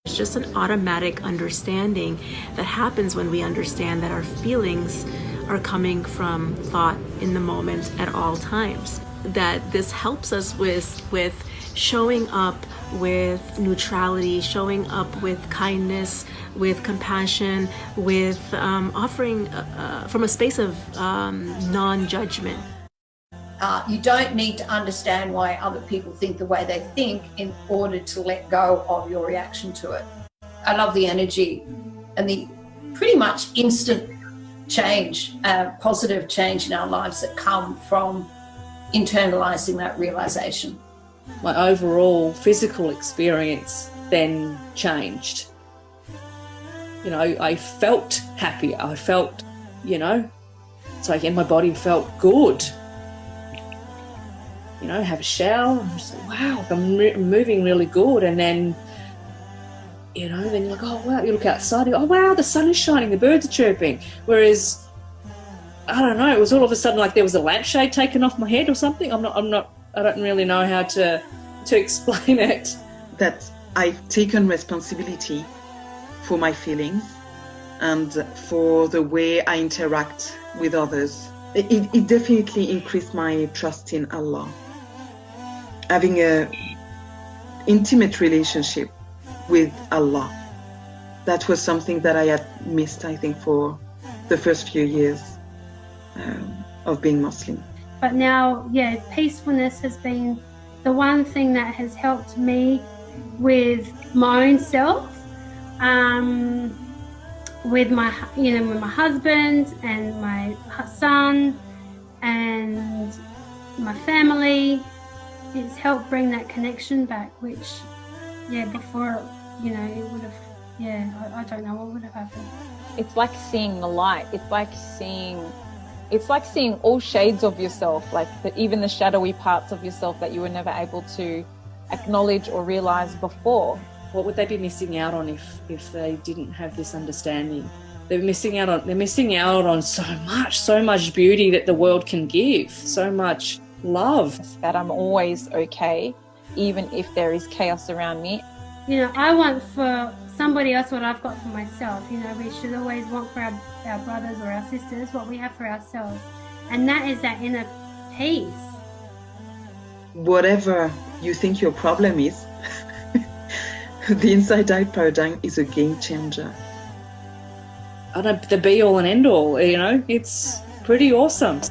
It's just an automatic understanding that happens when we understand that our feelings are coming from thought in the moment at all times. That this helps us with showing up with neutrality, showing up with kindness, with compassion, with offering from a space of non-judgment. You don't need to understand why other people think the way they think in order to let go of your reaction to it. I love the energy and the pretty much instant change, positive change in our lives that come from internalizing that realization. My overall physical experience then changed. You know, I felt happy. I felt, so again, my body felt good. Have a shower. I'm just like, wow, I'm moving really good. And then, then you're like, oh, wow, you look outside, you go, oh, wow, the sun is shining, the birds are chirping. Whereas, I don't know, it was all of a sudden like there was a lampshade taken off my head or something. I don't really know how to explain it. That I've taken responsibility for my feelings and for the way I interact with others. It definitely increased my trust in Allah. Having an intimate relationship with Allah. That was something that I had missed, I think, for the first few years of being Muslim. But now, peacefulness has been the one thing that has helped me with my own self, with my husband and my son and my family. It's helped bring that connection back, which, before, it would have, I don't know what would have happened. It's like seeing the light. It's like seeing all shades of yourself, like even the shadowy parts of yourself that you were never able to acknowledge or realize before. What would they be missing out on if they didn't have this understanding? They're missing out on so much beauty that the world can give, so much love. That I'm always okay, even if there is chaos around me. I want for somebody else what I've got for myself. We should always want for our brothers or our sisters what we have for ourselves. And that is that inner peace. Whatever you think your problem is, the Inside Out paradigm is a game changer. The be all and end all, it's pretty awesome.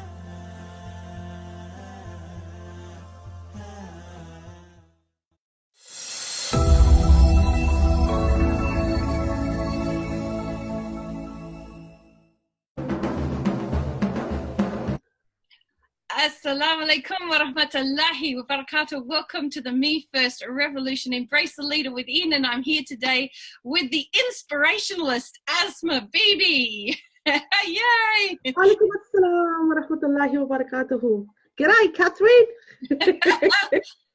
Assalamu alaikum wa rahmatullahi wa barakatuh. Welcome to the Me First Revolution. Embrace the leader within. And I'm here today with the inspirationalist, Asma Bibi. Yay! Alaikum assalam wa rahmatullahi wa barakatuh. G'day, Catherine.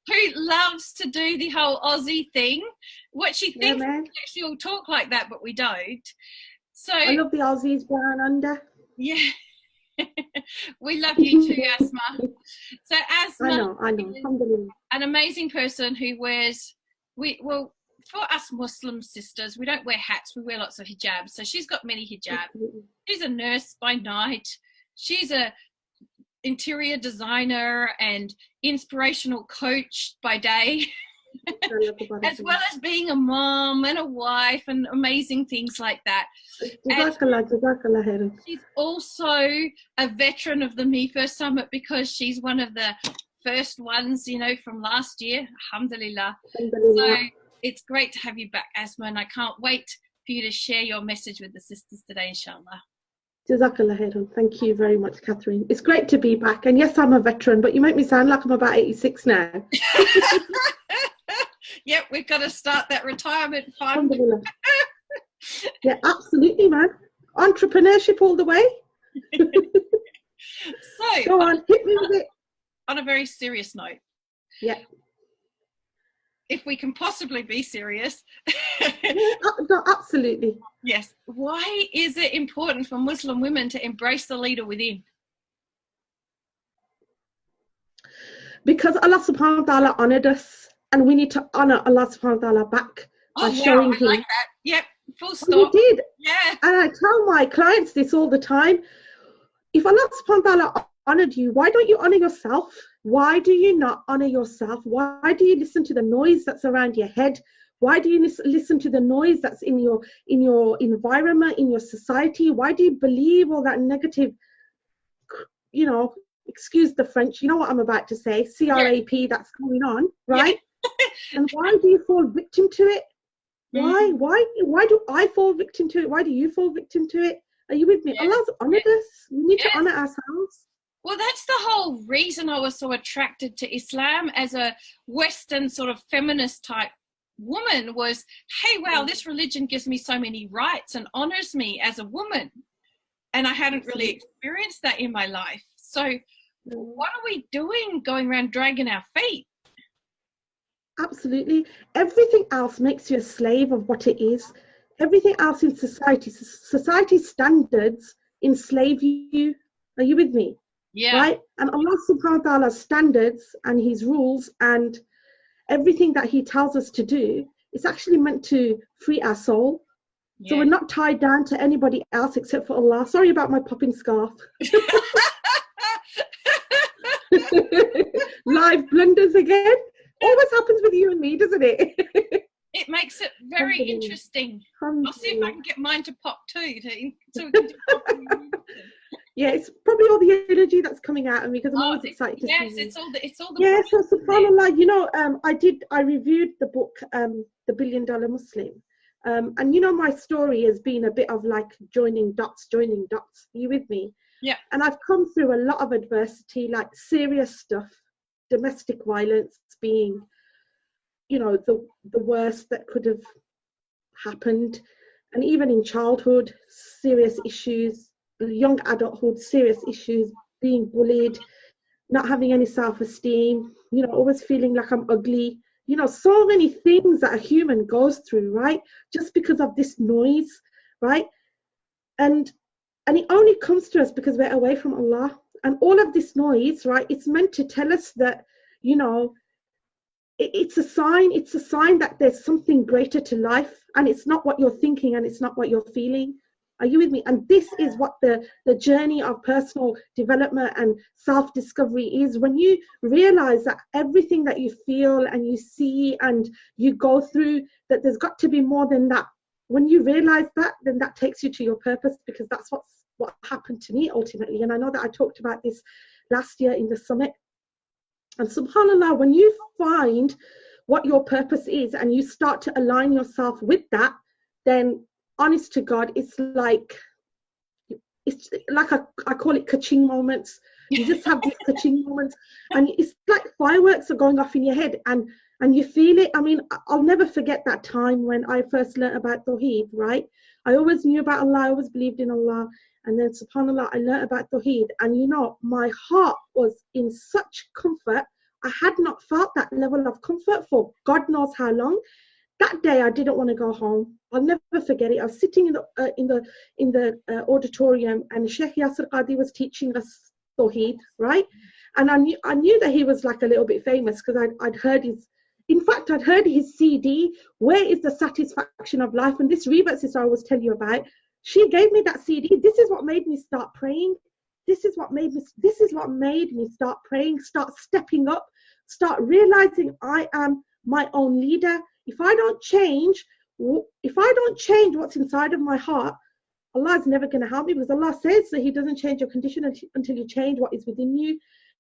Who loves to do the whole Aussie thing. What she thinks we actually all talk like that, but we don't. So I love the Aussies down under. Yeah. We love you too, Asma. So Asma, I know. Alhamdulillah. An amazing person who wears, for us Muslim sisters, we don't wear hats, we wear lots of hijabs. So she's got many hijabs. She's a nurse by night. She's a interior designer and inspirational coach by day. As well as being a mom and a wife and amazing things like that. She's also a veteran of the Me First Summit because she's one of the first ones, from last year. Alhamdulillah. So it's great to have you back, Asma, and I can't wait for you to share your message with the sisters today, inshallah. Jazakallah khairan. Thank you very much, Catherine. It's great to be back. And yes, I'm a veteran, but you make me sound like I'm about 86 now. Yep, we've got to start that retirement fund. Yeah, absolutely, man. Entrepreneurship all the way. So, go on, hit me with it. On a very serious note. Yeah. If we can possibly be serious. No, absolutely. Yes. Why is it important for Muslim women to embrace the leader within? Because Allah subhanahu wa ta'ala honoured us, and we need to honour Allah subhanahu wa ta'ala back by showing Him. Like that. Yep, full stop. And we did. Yeah. And I tell my clients this all the time. If Allah subhanahu wa ta'ala honoured you, why don't you honour yourself? Why do you not honour yourself? Why do you listen to the noise that's around your head? Why do you listen to the noise that's in your environment, in your society? Why do you believe all that negative, excuse the French, you know what I'm about to say, CRAP that's going on, right? And why do you fall victim to it? Why do I fall victim to it? Why do you fall victim to it? Are you with me? Allah's honoured us. We need to honour ourselves. Well, that's the whole reason I was so attracted to Islam as a Western sort of feminist type woman was, hey, wow, this religion gives me so many rights and honours me as a woman. And I hadn't really experienced that in my life. So what are we doing going around dragging our feet? Absolutely. Everything else makes you a slave of what it is. Everything else in society's standards enslave you. Are you with me? Yeah. Right? And Allah subhanahu wa ta'ala's standards and his rules and everything that he tells us to do, it's actually meant to free our soul. Yeah. So we're not tied down to anybody else except for Allah. Sorry about my popping scarf. Live blunders again. Always happens with you and me, doesn't it? It makes it very interesting. I'll see if I can get mine to pop too. So we can do yeah, it's probably all the energy that's coming out of me because I'm always excited to see you. It's all the yeah, so subhanAllah, you know, I reviewed the book, The $1 Billion Muslim. And you know, my story has been a bit of like joining dots. Are you with me? Yeah. And I've come through a lot of adversity, like serious stuff, domestic violence being, you know, the worst that could have happened. And even in childhood, serious issues, young adulthood, serious issues, being bullied, not having any self-esteem, you know, always feeling like I'm ugly. You know, so many things that a human goes through, right? Just because of this noise, right? And it only comes to us because we're away from Allah. And all of this noise, right, it's meant to tell us that, you know, it's a sign that there's something greater to life, and it's not what you're thinking and it's not what you're feeling. Are you with me? And this is what the journey of personal development and self-discovery is. When you realize that everything that you feel and you see and you go through, that there's got to be more than that. When you realize that, then that takes you to your purpose, because that's what happened to me ultimately. And I know that I talked about this last year in the summit. And subhanAllah, when you find what your purpose is and you start to align yourself with that, then honest to God, it's like I call it ka-ching moments. You just have these ka-ching moments, and it's like fireworks are going off in your head, and you feel it. I mean, I'll never forget that time when I first learned about Tawheed, right? I always knew about Allah, I always believed in Allah, and then subhanAllah, I learned about Tawheed, and you know, my heart was in such comfort. I had not felt that level of comfort for God knows how long. That day, I didn't want to go home. I'll never forget it. I was sitting in the auditorium, and Sheikh Yasir Qadi was teaching us Tawheed, right? And I knew that he was like a little bit famous because I'd heard his CD, Where is the Satisfaction of Life? And this Rebirth sister I always tell you about, she gave me that CD. This is what made me start praying. This is what made me start praying, start stepping up, start realizing I am my own leader. If I don't change what's inside of my heart, Allah is never going to help me, because Allah says that He doesn't change your condition until you change what is within you.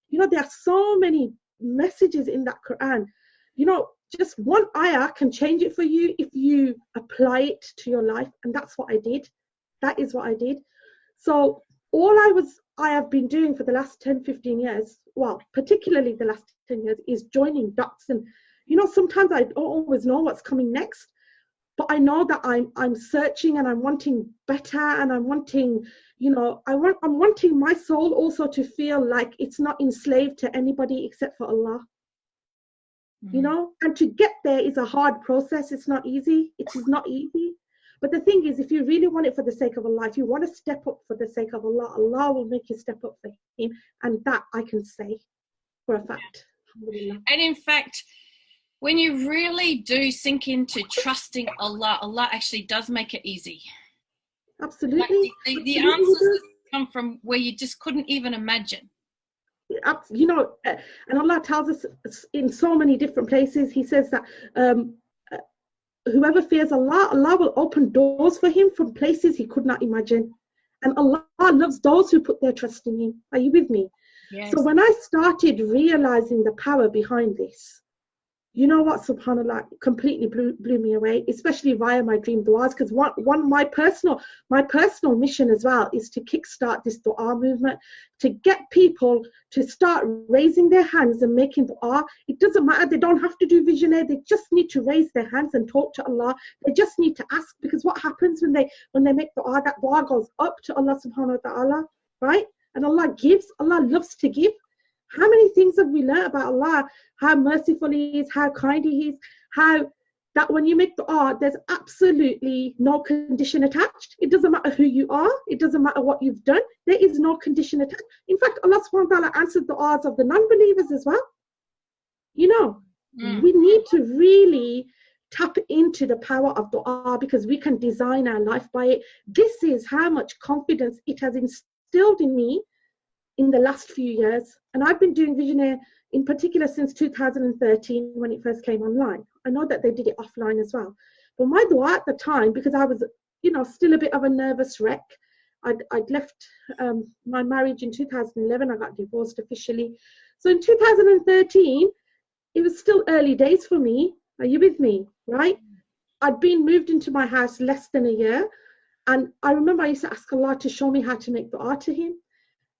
You know, there are so many messages in that Quran. You know, just one ayah can change it for you if you apply it to your life. And that's what I did. That is what I did. So all I have been doing for the last 10, 15 years, well, particularly the last 10 years, is joining dots. And, you know, sometimes I don't always know what's coming next, but I know that I'm searching and I'm wanting better, and I'm wanting, you know, I'm wanting my soul also to feel like it's not enslaved to anybody except for Allah. You know, and to get there is a hard process. It's not easy. It is not easy. But the thing is, if you really want it for the sake of Allah, if you want to step up for the sake of Allah, Allah will make you step up for Him. And that I can say for a fact. And in fact, when you really do sink into trusting Allah, Allah actually does make it easy. Absolutely. Like the answers come from where you just couldn't even imagine. You know, and Allah tells us in so many different places, He says that whoever fears Allah, Allah will open doors for him from places he could not imagine. And Allah loves those who put their trust in Him. Are you with me? Yes. So when I started realizing the power behind this, you know what, subhanAllah, completely blew me away, especially via my dream du'as, because my personal mission as well is to kickstart this du'a movement, to get people to start raising their hands and making du'a. It doesn't matter, they don't have to do visionaire, they just need to raise their hands and talk to Allah. They just need to ask, because what happens when they make du'a, that du'a goes up to Allah subhanahu wa ta'ala, right? And Allah gives, Allah loves to give. How many things have we learned about Allah? How merciful He is, how kind He is, how that when you make dua, there's absolutely no condition attached. It doesn't matter who you are. It doesn't matter what you've done. There is no condition attached. In fact, Allah subhanahu wa ta'ala answered the du'as of the non-believers as well. You know, we need to really tap into the power of dua, because we can design our life by it. This is how much confidence it has instilled in me in the last few years. And I've been doing visionaire in particular since 2013 when it first came online. I know that they did it offline as well. But my dua at the time, because I was, still a bit of a nervous wreck. I'd left my marriage in 2011. I got divorced officially. So in 2013, it was still early days for me. Are you with me? Right? I'd been moved into my house less than a year. And I remember I used to ask Allah to show me how to make dua to Him.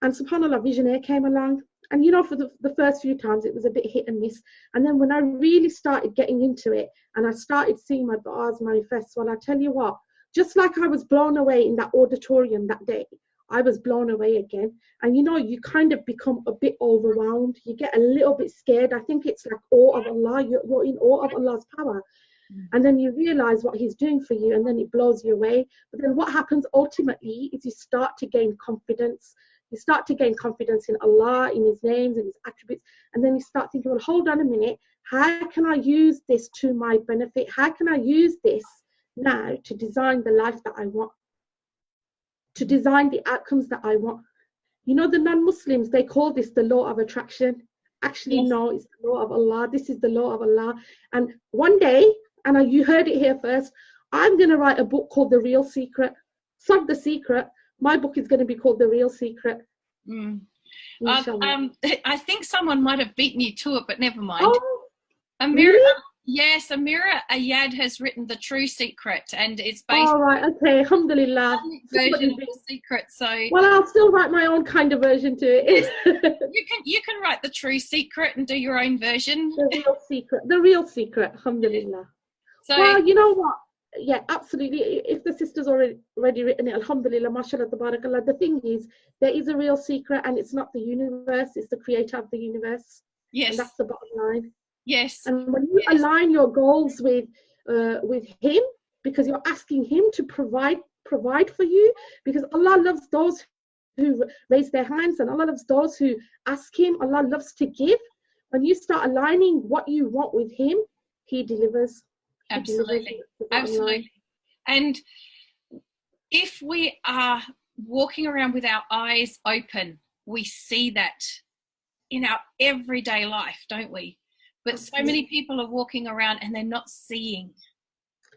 And subhanAllah, visionaire came along. And for the first few times, it was a bit hit and miss. And then when I really started getting into it and I started seeing my du'as manifest, well, I tell you what, just like I was blown away in that auditorium that day, I was blown away again. And you kind of become a bit overwhelmed. You get a little bit scared. I think it's like awe of Allah. You're in awe of Allah's power. And then you realize what He's doing for you, and then it blows you away. But then what happens ultimately is you start to gain confidence. You start to gain confidence in Allah, in His names and His attributes. And then you start thinking, well, hold on a minute. How can I use this to my benefit? How can I use this now to design the life that I want? To design the outcomes that I want? The non-Muslims, they call this the law of attraction. Actually, yes. No, it's the law of Allah. This is the law of Allah. And one day, and you heard it here first, I'm going to write a book called The Real Secret. It's not The Secret. My book is going to be called The Real Secret. I think someone might have beaten you to it, but never mind. Oh, Amira, really? Yes, Amira Ayad has written The True Secret, and it's based all right, okay, alhamdulillah. on the version of The Secret. So, well, I'll still write my own kind of version to it. you can write The True Secret and do your own version. The Real Secret, alhamdulillah. So, well, you know what? Yeah, absolutely. If the sister's already written it, alhamdulillah, mashallah, tabarakallah. The thing is, there is a real secret, and it's not the universe, it's the creator of the universe. Yes. And that's the bottom line. Yes. And when you align your goals with Him, because you're asking Him to provide for you, because Allah loves those who raise their hands, and Allah loves those who ask Him. Allah loves to give. When you start aligning what you want with Him, He delivers. Absolutely. Absolutely. And if we are walking around with our eyes open, we see that in our everyday life, don't we? But so many people are walking around and they're not seeing.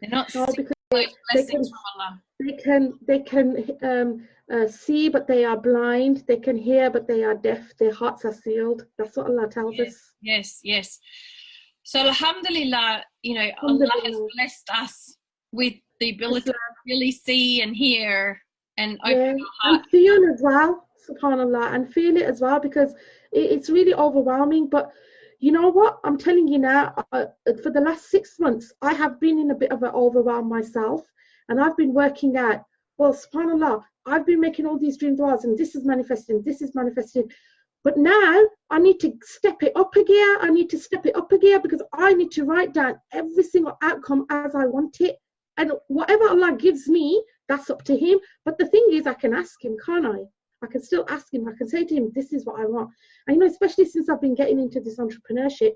They're not seeing those blessings from Allah. They can see, but they are blind. They can hear, but they are deaf. Their hearts are sealed. That's what Allah tells us. Yes, yes. So alhamdulillah, Allah has blessed us with the ability to really see and hear and open our heart. And feel as well, subhanAllah, and feel it as well, because it's really overwhelming. But you know what? I'm telling you now, for the last 6 months, I have been in a bit of an overwhelm myself, and I've been working out, well, subhanAllah, I've been making all these dream du'as, and this is manifesting, but now I need to step it up a gear. Because I need to write down every single outcome as I want it. And whatever Allah gives me, that's up to Him. But the thing is, I can ask Him, can't I? I can still ask Him. I can say to Him, this is what I want. And especially since I've been getting into this entrepreneurship,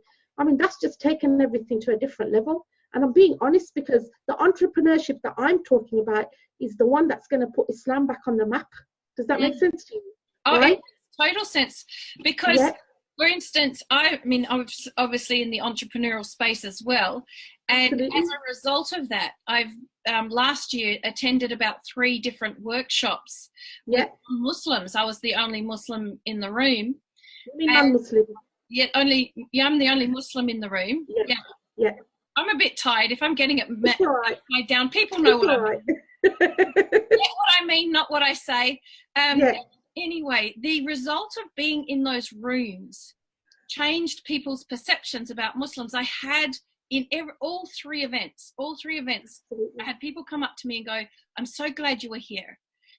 that's just taken everything to a different level. And I'm being honest, because the entrepreneurship that I'm talking about is the one that's going to put Islam back on the map. Does that make sense to you? Oh, right? Total sense, because for instance, I was obviously in the entrepreneurial space as well, and as a result of that, I've last year attended about 3 different workshops with Muslims. I was the only Muslim in the room, You mean non-Muslim? Yeah, I'm the only Muslim in the room. Yeah. Yeah. I'm a bit tired. If I'm getting it right. down, people know it's what all I right. mean. Get what I mean, not what I say. Yeah. Anyway, the result of being in those rooms changed people's perceptions about Muslims. I had in all three events, I had people come up to me and go, I'm so glad you were here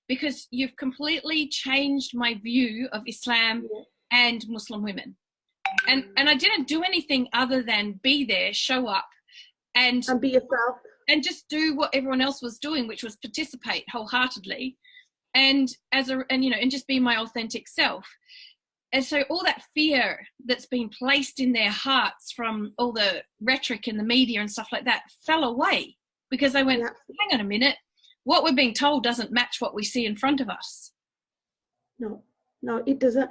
because you've completely changed my view of Islam and Muslim women. And I didn't do anything other than be there, show up, and be yourself, and just do what everyone else was doing, which was participate wholeheartedly, and just be my authentic self. And so all that fear that's been placed in their hearts from all the rhetoric in the media and stuff like that fell away because they went, hang on a minute, what we're being told doesn't match what we see in front of us. No, it doesn't.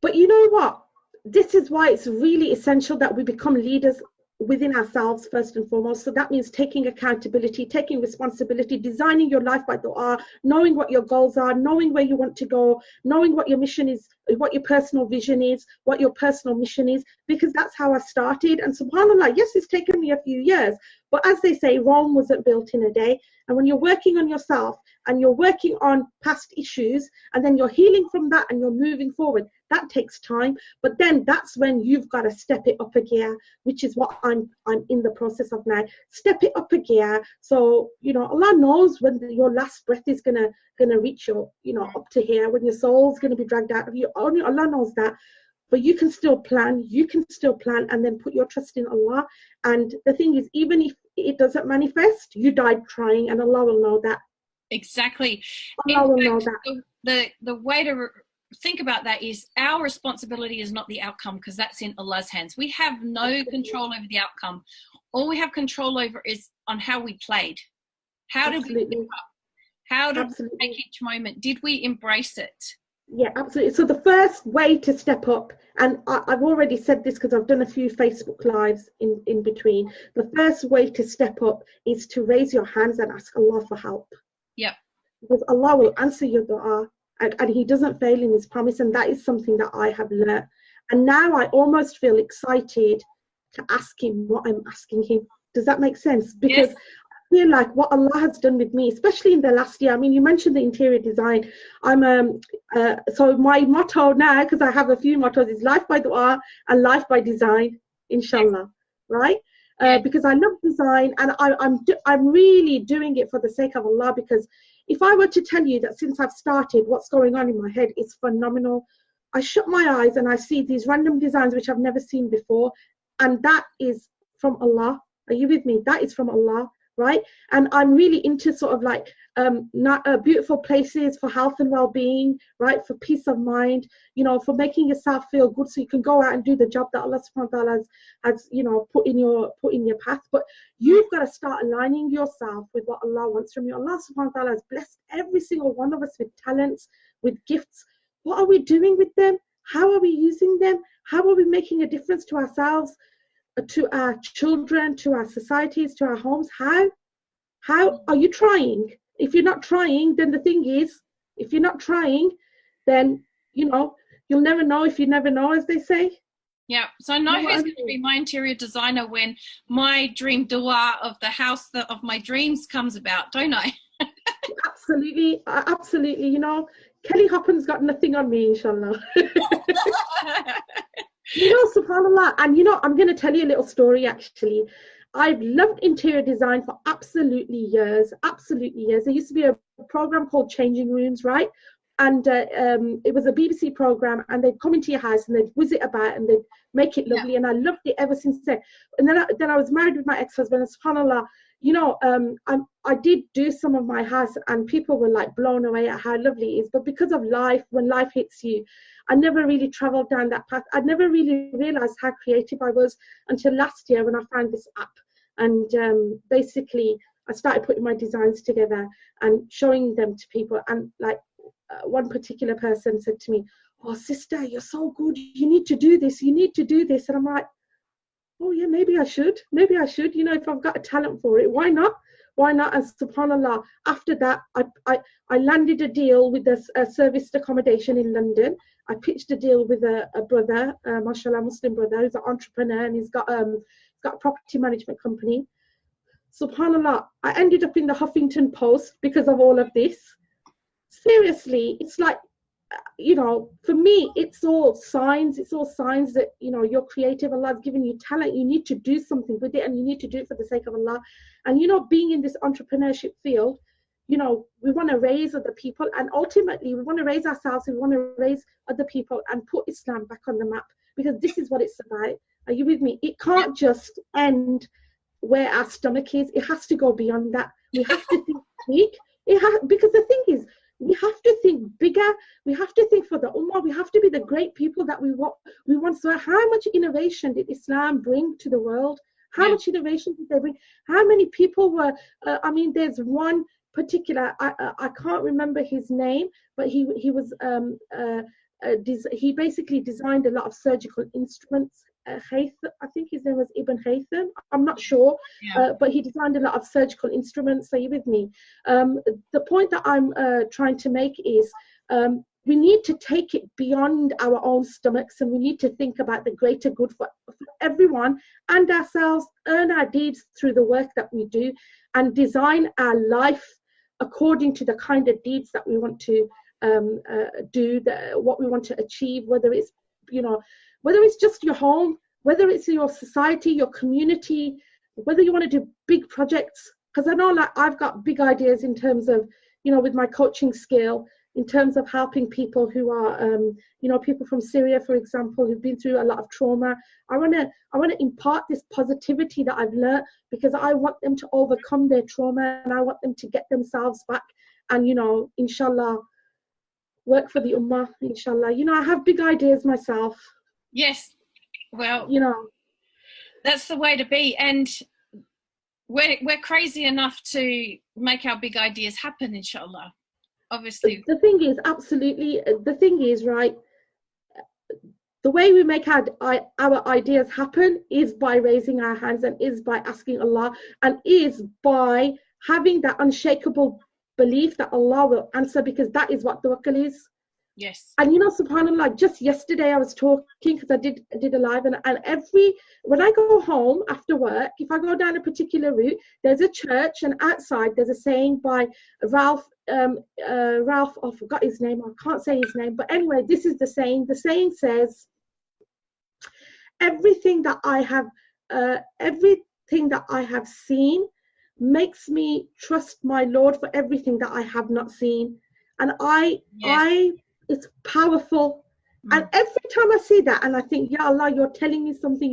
But you know what? This is why it's really essential that we become leaders within ourselves first and foremost. So that means taking accountability, taking responsibility, designing your life by dua, knowing what your goals are, knowing where you want to go, knowing what your mission is, what your personal vision is, what your personal mission is, because that's how I started. And subhanAllah, yes, it's taken me a few years, but as they say, Rome wasn't built in a day. And when you're working on yourself and you're working on past issues and then you're healing from that and you're moving forward, that takes time. But then that's when you've got to step it up a gear, which is what I'm in the process of now. Step it up a gear. So, Allah knows when your last breath is gonna reach your, up to here, when your soul's gonna be dragged out of you. Only Allah knows that. But you can still plan, and then put your trust in Allah. And the thing is, even if it doesn't manifest, you died trying, and Allah will know that. Exactly. Allah will know that. The way to think about that is our responsibility is not the outcome, because that's in Allah's hands. We have no control over the outcome. All we have control over is on how we played. How did we pick up? How did we take each moment? Did we embrace it? Yeah, absolutely. So the first way to step up, and I've already said this because I've done a few Facebook lives in between, the first way to step up is to raise your hands and ask Allah for help. Yeah. Because Allah will answer your dua, and He doesn't fail in His promise, and that is something that I have learnt. And now I almost feel excited to ask Him what I'm asking Him. Does that make sense? Because I feel like what Allah has done with me, especially in the last year. I mean, you mentioned the interior design. So my motto now, because I have a few mottos, is life by dua and life by design, inshallah, right? Because I love design, and I'm really doing it for the sake of Allah. Because if I were to tell you that since I've started, what's going on in my head is phenomenal. I shut my eyes and I see these random designs which I've never seen before, and that is from Allah. Are you with me? That is from Allah. Right? And I'm really into sort of like beautiful places for health and well-being, right? For peace of mind, for making yourself feel good so you can go out and do the job that Allah subhanahu wa ta'ala has put in your path. But you've got to start aligning yourself with what Allah wants from you. Allah subhanahu wa ta'ala has blessed every single one of us with talents, with gifts. What are we doing with them? How are we using them? How are we making a difference to ourselves, to our children, to our societies, to our homes? How are you trying? If you're not trying, then the thing is, if you're not trying, then you'll never know if you never know, as they say. Yeah, so I know who's going to be my interior designer when my dream dua of the house of my dreams comes about, don't I? Absolutely. Kelly Hoppen's got nothing on me, inshallah. SubhanAllah, and I'm going to tell you a little story actually. I've loved interior design for absolutely years. There used to be a program called Changing Rooms, right? And it was a BBC program, and they'd come into your house and they'd whiz it about and they'd make it lovely, and I loved it ever since then. And then I was married with my ex-husband, and subhanAllah, I did do some of my house, and people were like blown away at how lovely it is. But because of life, when life hits you, I never really traveled down that path. I never really realized how creative I was until last year when I found this app. And basically, I started putting my designs together and showing them to people. And like one particular person said to me, "Oh, sister, you're so good. You need to do this. You need to do this." And I'm like, "Oh yeah, maybe I should. If I've got a talent for it, why not? Why not? And subhanallah, after that, I landed a deal with a serviced accommodation in London. I pitched a deal with a brother, mashallah, Muslim brother, who's an entrepreneur, and he's got a property management company. Subhanallah, I ended up in the Huffington Post because of all of this. Seriously, it's like, you know, for me, it's all signs that, you know, you're creative. Allah's given you talent. You need to do something with it, and you need to do it for the sake of Allah. And, you know, being in this entrepreneurship field, you know, we want to raise other people, and ultimately we want to raise ourselves. We want to raise other people and put Islam back on the map, because this is what it's about. Are you with me? It can't just end where our stomach is. It has to go beyond that. We have to think big. Because the thing is, we have to think bigger. We have to think for the ummah. We have to be the great people that we want. So how much innovation did Islam bring to the world? How much innovation did they bring? How many people were, I mean, there's one particular, I can't remember his name, but he basically designed a lot of surgical instruments. I think his name was Ibn Haytham. I'm not sure, but he designed a lot of surgical instruments. Are you with me? The point that I'm trying to make is we need to take it beyond our own stomachs, and we need to think about the greater good for everyone and ourselves, earn our deeds through the work that we do, and design our life according to the kind of deeds that we want to do, what we want to achieve, whether it's, you know, whether it's just your home, whether it's your society, your community, whether you want to do big projects. Because I know, like, I've got big ideas in terms of, you know, with my coaching skill, in terms of helping people who are, you know, people from Syria, for example, who've been through a lot of trauma. I want to impart this positivity that I've learned, because I want them to overcome their trauma, and I want them to get themselves back and, you know, inshallah, work for the ummah, inshallah. You know, I have big ideas myself. Yes, well, you know, that's the way to be, and we're crazy enough to make our big ideas happen, inshallah. Obviously, the thing is, absolutely, the thing is, right, the way we make our ideas happen is by raising our hands, and is by asking Allah, and is by having that unshakable belief that Allah will answer, because that is what tawakkul is. Yes. And you know, subhanallah, just yesterday I was talking, because I did a live, and when I go home after work, if I go down a particular route, there's a church, and outside there's a saying by Ralph, I forgot his name, I can't say his name, but anyway, this is the saying. The saying says, everything that I have seen makes me trust my Lord for everything that I have not seen. And it's powerful. And every time I see that, and I think, Ya Allah, you're telling me something,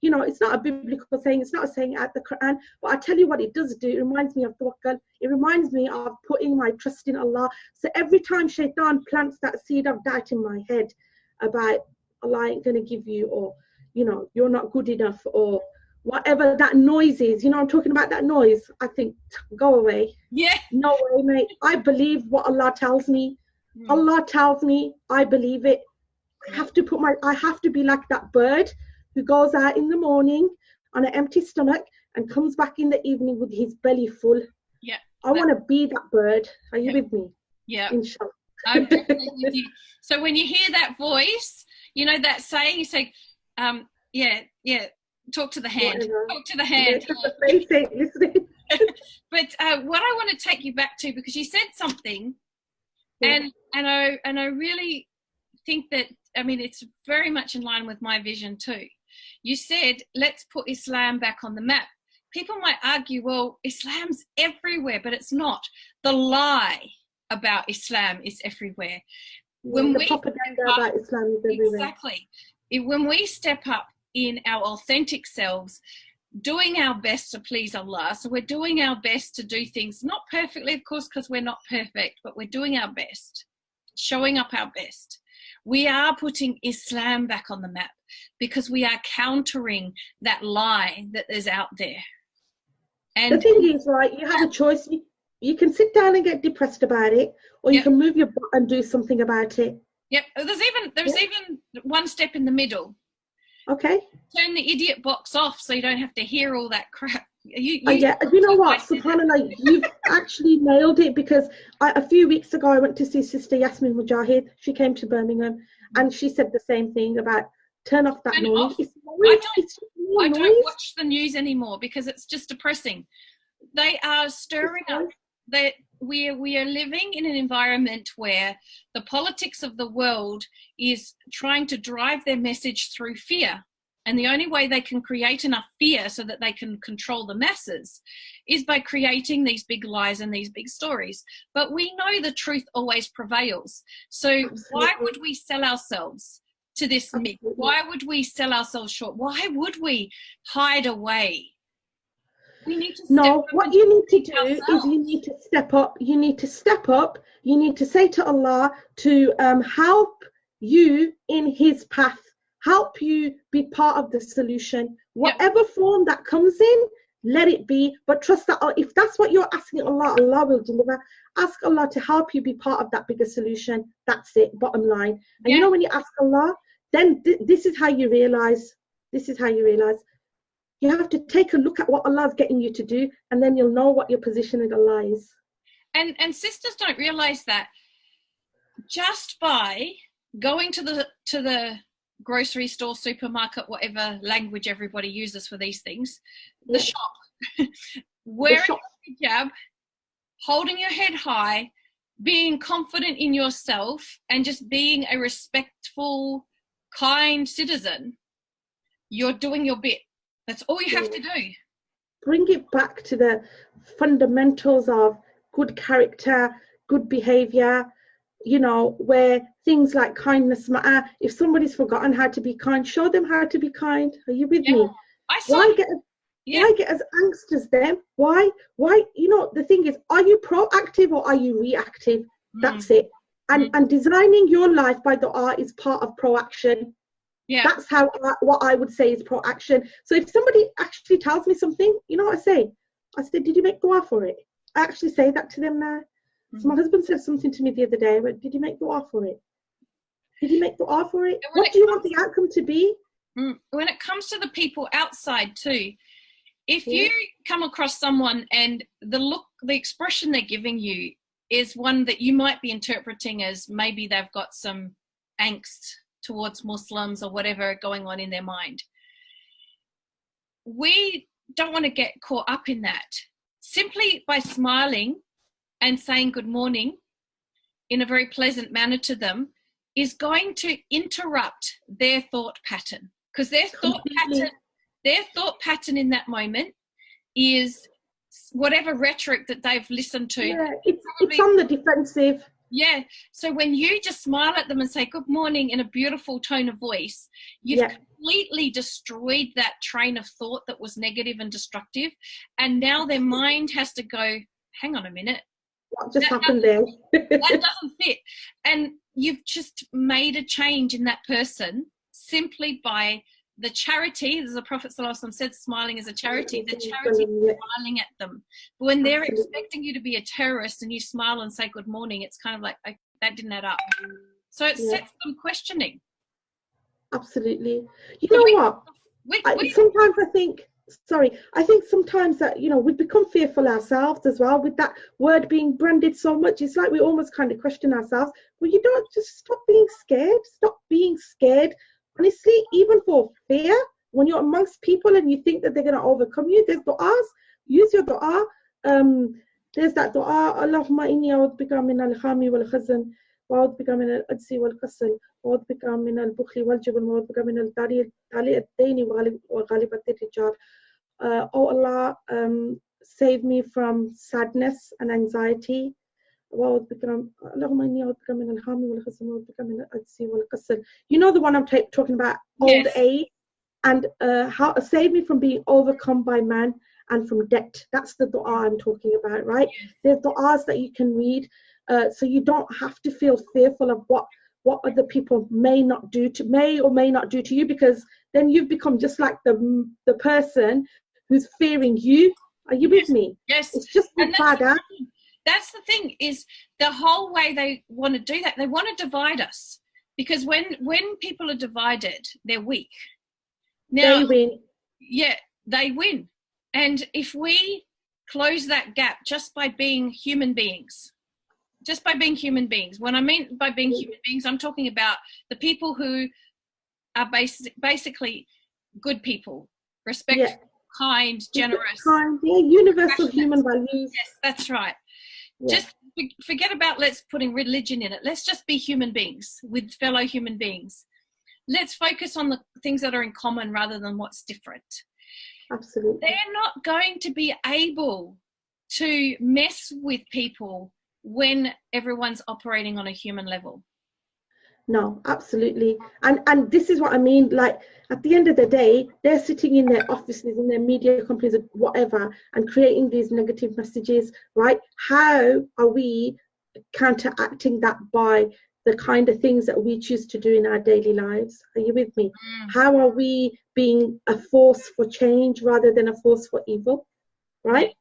you know, it's not a biblical saying, it's not a saying out the Quran, but I tell you what it does do, it reminds me of tawakkul, it reminds me of putting my trust in Allah. So every time shaitan plants that seed of doubt in my head about Allah ain't going to give you, or, you know, you're not good enough, or whatever that noise is, you know, I'm talking about that noise, I think, go away. Yeah. No way, mate. I believe what Allah tells me. Allah tells me, I believe it. I have to be like that bird who goes out in the morning on an empty stomach and comes back in the evening with his belly full. Yeah. I want to be that bird. Are you with me? Yeah. Inshallah. I'm definitely with you. So when you hear that voice, you know that saying, you say, talk to the hand. Whatever. Talk to the hand. But what I want to take you back to, because you said something, and I really think that, I mean, it's very much in line with my vision too. You said, let's put Islam back on the map. People might argue, well, Islam's everywhere, but it's not. The lie about Islam is everywhere. When the propaganda about Islam is everywhere. Exactly. When we step up in our authentic selves, doing our best to please Allah, so we're doing our best to do things, not perfectly, of course, because we're not perfect, but we're doing our best, showing up our best. We are putting Islam back on the map, because we are countering that lie that is out there. And the thing is, right, you have a choice. You can sit down and get depressed about it, or you can move your butt and do something about it. Yep. There's even one step in the middle. Okay. Turn the idiot box off, so you don't have to hear all that crap Yeah, you know what, subhanallah, you've actually nailed it, because a few weeks ago I went to see Sister Yasmin Mujahid. She came to Birmingham and she said the same thing about turn off that noise. It's noise. I don't watch the news anymore because it's just depressing. They are stirring up that we are living in an environment where the politics of the world is trying to drive their message through fear. And the only way they can create enough fear so that they can control the masses is by creating these big lies and these big stories. But we know the truth always prevails. So why would we sell ourselves to this myth? Why would we sell ourselves short? Why would we hide away? We need to what you need to do is you need to step up. You need to step up. You need to say to Allah to help you in his path. Help you be part of the solution. Whatever form that comes in, let it be. But trust that if that's what you're asking Allah, Allah will deliver. Ask Allah to help you be part of that bigger solution. That's it, bottom line. And you know, when you ask Allah, then this is how you realize. This is how you realize. You have to take a look at what Allah's getting you to do, and then you'll know what your position with Allah is. And sisters don't realize that just by going to the grocery store, supermarket, whatever language everybody uses for these things, the shop, wearing a hijab, holding your head high, being confident in yourself, and just being a respectful, kind citizen, you're doing your bit. That's all you have to do. Bring it back to the fundamentals of good character, good behavior, you know, where things like kindness matter. If somebody's forgotten how to be kind, show them how to be kind. Are you with me? Why get as angst as them? Why, you know, the thing is, are you proactive or are you reactive? That's it. And designing your life by dua is part of proaction. That's what I would say is proaction. So if somebody actually tells me something, you know what I say? I said, did you make dua for it? I actually say that to them now. So my husband said something to me the other day. I went, did you make dua for it? Did you make dua for it? What do you want the outcome to be? When it comes to the people outside too, if you come across someone and the expression they're giving you is one that you might be interpreting as maybe they've got some angst towards Muslims or whatever going on in their mind, we don't want to get caught up in that. Simply by smiling and saying good morning in a very pleasant manner to them is going to interrupt their thought pattern, because their thought pattern in that moment is whatever rhetoric that they've listened to. It's on the defensive. So when you just smile at them and say good morning in a beautiful tone of voice, you've completely destroyed that train of thought that was negative and destructive, and now their mind has to go, hang on a minute, what just happened there? That doesn't fit. And you've just made a change in that person simply by the charity. As the Prophet ﷺ said, smiling is a charity. The charity is smiling at them. But when they're expecting you to be a terrorist and you smile and say good morning, it's kind of like, that didn't add up. So it sets them questioning. Absolutely. You know what? Sometimes I think sometimes that, you know, we become fearful ourselves as well with that word being branded so much. It's like we almost kind of question ourselves. Well, you don't, just stop being scared. Stop being scared. Honestly, even for fear, when you're amongst people and you think that they're going to overcome you, there's du'as. Use your du'a. There's that du'a, Allahumma inni a'udhu bika min al-khami wal-khazan, wa a'udhu bika min al-ajzi wal-kasal, wa a'udhu bika min al-bukhli wal-jubn, wa a'udhu bika min al-tali ad-dayni wa ghalibat ar-rijal. Oh Allah, save me from sadness and anxiety. You know the one I'm talking about, old age, and how save me from being overcome by man and from debt. That's the dua I'm talking about, right? There's du'as that you can read, so you don't have to feel fearful of what other people may or may not do to you, because then you've become just like the person who's fearing you. Are you with me? Yes. It's just bad. That's the thing, is the whole way they want to do that. They want to divide us, because when people are divided, they're weak. Now, they win. Yeah, they win. And if we close that gap just by being human beings, when I mean by being human beings, I'm talking about the people who are basically good people, respectful, kind, generous, kind, universal human values. Yes, that's right. Just forget about let's putting religion in it. Let's just be human beings with fellow human beings. Let's focus on the things that are in common rather than what's different. Absolutely. They're not going to be able to mess with people when everyone's operating on a human level. No, absolutely. And this is what I mean. Like, at the end of the day, they're sitting in their offices, in their media companies, or whatever, and creating these negative messages, right? How are we counteracting that by the kind of things that we choose to do in our daily lives? Are you with me? How are we being a force for change rather than a force for evil, right?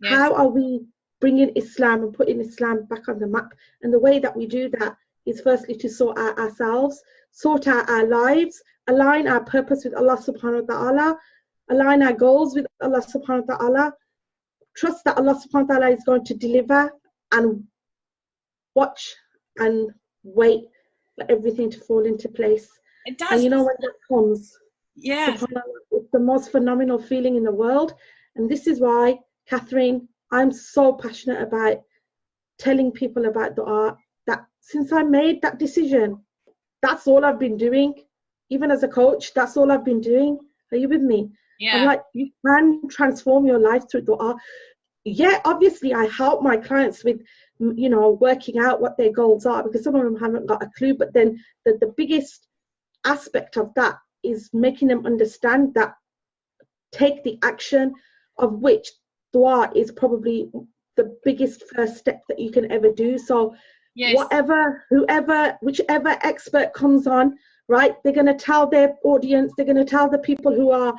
Yes. How are we bringing Islam and putting Islam back on the map? And the way that we do that is firstly to sort out ourselves, sort out our lives, align our purpose with Allah subhanahu wa ta'ala, align our goals with Allah subhanahu wa ta'ala, trust that Allah subhanahu wa ta'ala is going to deliver, and watch and wait for everything to fall into place. It does. And you know, when that comes, yeah, it's the most phenomenal feeling in the world. And this is why, Catherine, I'm so passionate about telling people about dua. That since I made that decision, that's all I've been doing. Even as a coach, that's all I've been doing. Are you with me? Yeah. I'm like, you can transform your life through dua. Yeah, obviously I help my clients with, you know, working out what their goals are, because some of them haven't got a clue. But then the biggest aspect of that is making them understand that take the action, of which dua is probably the biggest first step that you can ever do. So yes. Whichever expert comes on, right, they're going to tell their audience, they're going to tell the people who are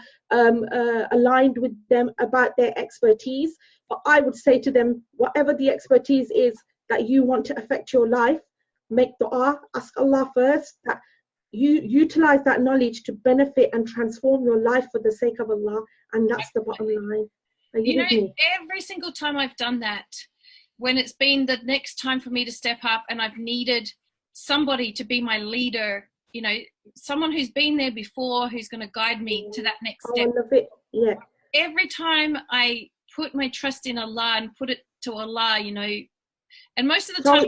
aligned with them about their expertise. But I would say to them, whatever the expertise is that you want to affect your life, make dua, ask Allah first that you utilize that knowledge to benefit and transform your life for the sake of Allah. And that's the bottom line. Are you with me? Every single time I've done that, when it's been the next time for me to step up and I've needed somebody to be my leader, you know, someone who's been there before, who's going to guide me to that next step. I love it. Yeah. Every time I put my trust in Allah and put it to Allah, you know, and most of the time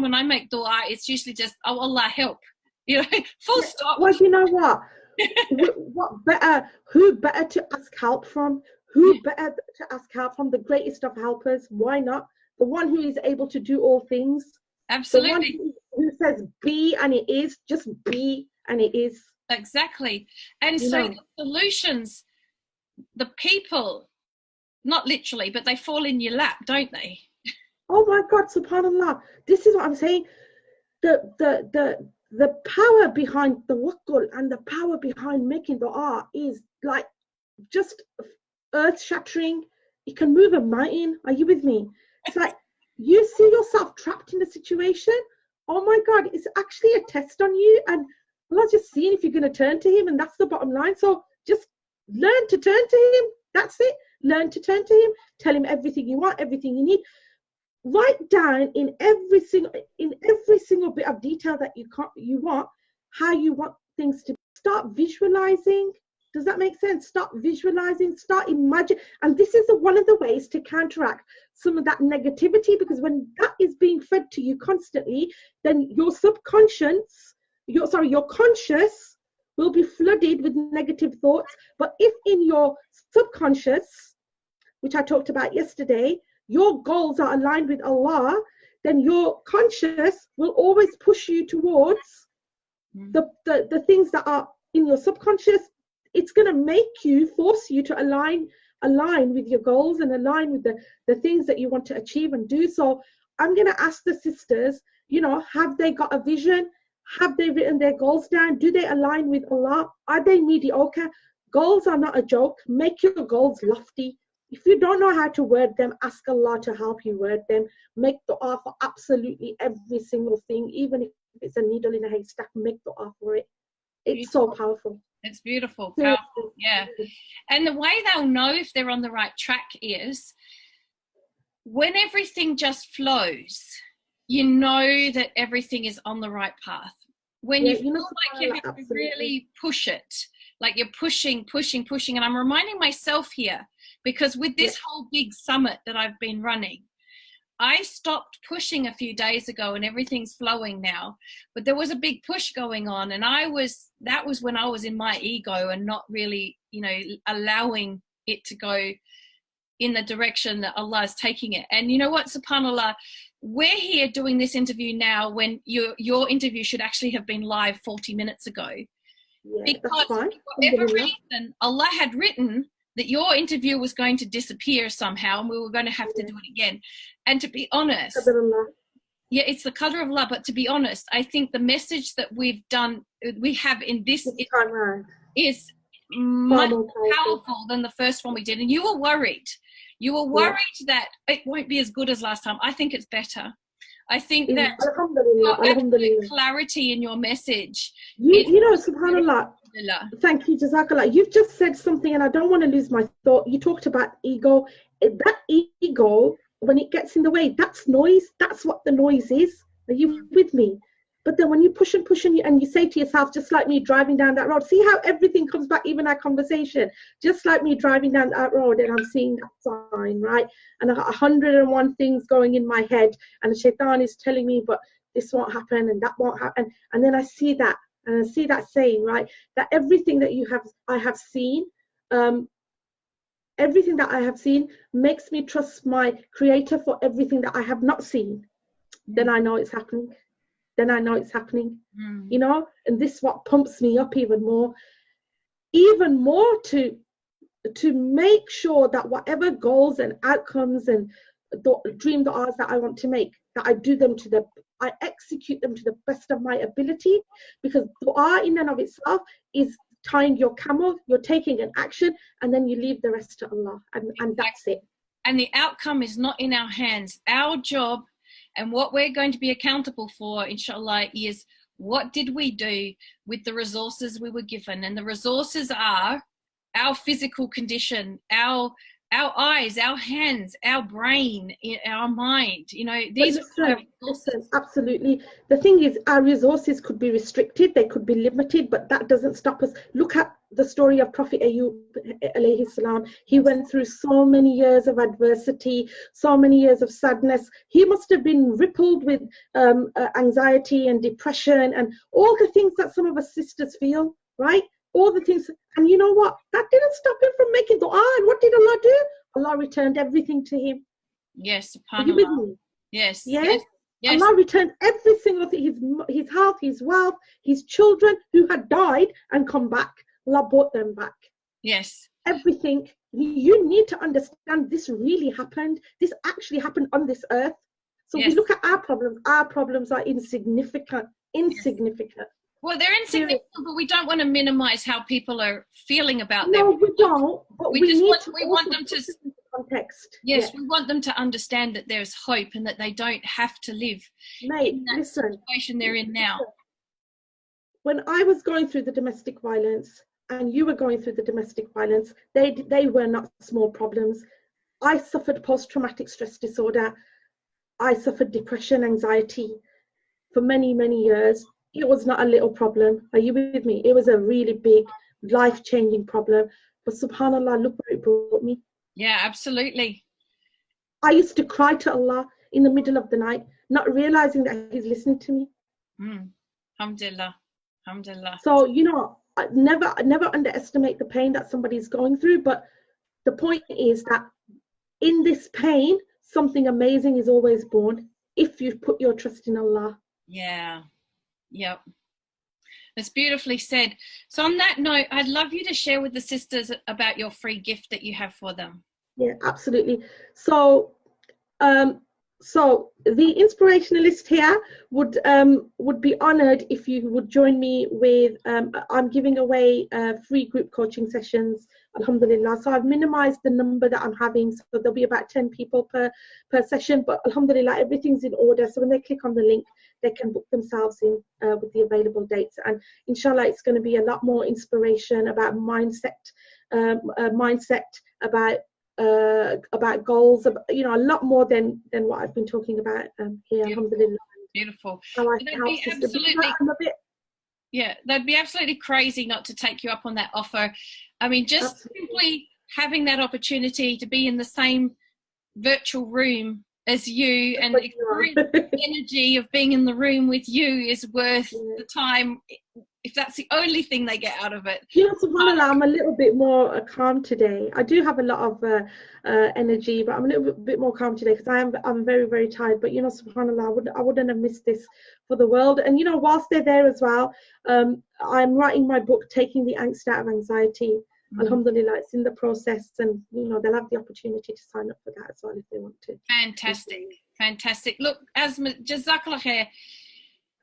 when I make dua, it's usually just, oh, Allah help, you know, full stop. Well, you know what? Who better to ask help from? Who better to ask help from? The greatest of helpers. Why not? The one who is able to do all things. Absolutely. The one who says be and it is, just be and it is. Exactly. And so the solutions, the people, not literally, but they fall in your lap, don't they? Oh my God, subhanallah. This is what I'm saying. The power behind the tawakkul and the power behind making dua is like just earth-shattering. It can move a mountain. Are you with me? It's like you see yourself trapped in a situation. Oh my God, it's actually a test on you, and Allah's just seeing if you're going to turn to Him, and that's the bottom line. So just learn to turn to Him. That's it. Learn to turn to Him. Tell Him everything you want, everything you need. Write down in every single bit of detail that you want how you want things to start visualizing. Does that make sense? Start visualizing, start imagining. And this is one of the ways to counteract some of that negativity, because when that is being fed to you constantly, then your conscious will be flooded with negative thoughts. But if in your subconscious, which I talked about yesterday, your goals are aligned with Allah, then your conscious will always push you towards the things that are in your subconscious. It's going to force you to align with your goals and align with the things that you want to achieve and do. So I'm going to ask the sisters, you know, have they got a vision? Have they written their goals down? Do they align with Allah? Are they mediocre? Goals are not a joke. Make your goals lofty. If you don't know how to word them, ask Allah to help you word them. Make dua for absolutely every single thing, even if it's a needle in a haystack, make dua for it. It's so powerful. It's beautiful, powerful, yeah. And the way they'll know if they're on the right track is when everything just flows, you know that everything is on the right path. When you feel like you have to really push it, like you're pushing, and I'm reminding myself here, because with this whole big summit that I've been running, I stopped pushing a few days ago and everything's flowing now, but there was a big push going on, and that was when I was in my ego and not really, allowing it to go in the direction that Allah is taking it. And you know what, subhanAllah, we're here doing this interview now when your interview should actually have been live 40 minutes ago. Because for whatever reason, Allah had written that your interview was going to disappear somehow and we were going to have to do it again. And to be honest, it's the qadr of Allah, but to be honest, I think the message that we have in this is much more powerful than the first one we did. And you were worried. You were worried that it won't be as good as last time. I think it's better. I think that your clarity in your message. SubhanAllah. Thank you, Jazakallah. You've just said something, and I don't want to lose my thought. You talked about ego. That ego, when it gets in the way, that's noise. That's what the noise is. Are you with me? But then when you push and you say to yourself, just like me driving down that road, see how everything comes back, even our conversation, just like me driving down that road and I'm seeing that sign, right? And 101 things going in my head, and the shaitan is telling me, but this won't happen and that won't happen. And then I see that, and I see that saying, right, that everything that I have seen, everything that I have seen makes me trust my creator for everything that I have not seen. Then I know it's happening. And this what pumps me up even more to make sure that whatever goals and outcomes and dream du'as that I want to make, that I execute them to the best of my ability, because du'a in and of itself is tying your camel, you're taking an action, and then you leave the rest to Allah, and that's it. And the outcome is not in our hands. Our job and what we're going to be accountable for, inshallah, is what did we do with the resources we were given? And the resources are our physical condition, our eyes, our hands, our brain, our mind. These are resources. Absolutely. The thing is, our resources could be restricted, they could be limited, but that doesn't stop us. Look at the story of Prophet Ayyub alayhi salam. He went through so many years of adversity, so many years of sadness. He must have been rippled with anxiety and depression and all the things that some of us sisters feel, right? All the things. And you know what? That didn't stop him from making dua. And what did Allah do? Allah returned everything to him. Yes, subhanAllah. Are you with me? Yes. Allah returned every single thing, his health, his wealth, his children who had died and come back. Allah brought them back. Yes. Everything. You need to understand this really happened. This actually happened on this earth. So we look at our problems are insignificant. Well, they're insignificant, but we don't want to minimize how people are feeling about them. No, we don't. But we want them to context. Yes, we want them to understand that there's hope and that they don't have to live in that situation they're in now. When I was going through the domestic violence and you were going through the domestic violence, they were not small problems. I suffered post-traumatic stress disorder. I suffered depression, anxiety for many, many years. It was not a little problem. Are you with me? It was a really big, life-changing problem. But subhanAllah, look where it brought me. Yeah, absolutely. I used to cry to Allah in the middle of the night, not realizing that He's listening to me. Alhamdulillah. Alhamdulillah. So, I never underestimate the pain that somebody's going through. But the point is that in this pain, something amazing is always born if you put your trust in Allah. Yeah. Yep. That's beautifully said. So on that note, I'd love you to share with the sisters about your free gift that you have for them. Yeah, absolutely. So So the inspirationalist here would be honored if you would join me with I'm giving away free group coaching sessions, alhamdulillah. So I've minimized the number that I'm having, so there'll be about 10 people per session, but alhamdulillah everything's in order. So when they click on the link, they can book themselves in with the available dates, and inshallah it's going to be a lot more inspiration about mindset, about goals, you know, a lot more than what I've been talking about here. Alhamdulillah. Beautiful. Yeah, that'd be absolutely crazy not to take you up on that offer. I mean, just simply having that opportunity to be in the same virtual room as you and experience the energy of being in the room with you is worth the time, if that's the only thing they get out of it. You know, subhanAllah, I'm a little bit more calm today. I do have a lot of energy, but I'm a little bit more calm today because I'm very, very tired. But you know, subhanAllah, I wouldn't have missed this for the world. And you know, whilst they're there as well, I'm writing my book, Taking the Angst Out of Anxiety. Alhamdulillah, it's in the process, and you know, they'll have the opportunity to sign up for that as well if they want to. Fantastic. Look, Asma, Jazakallah khair.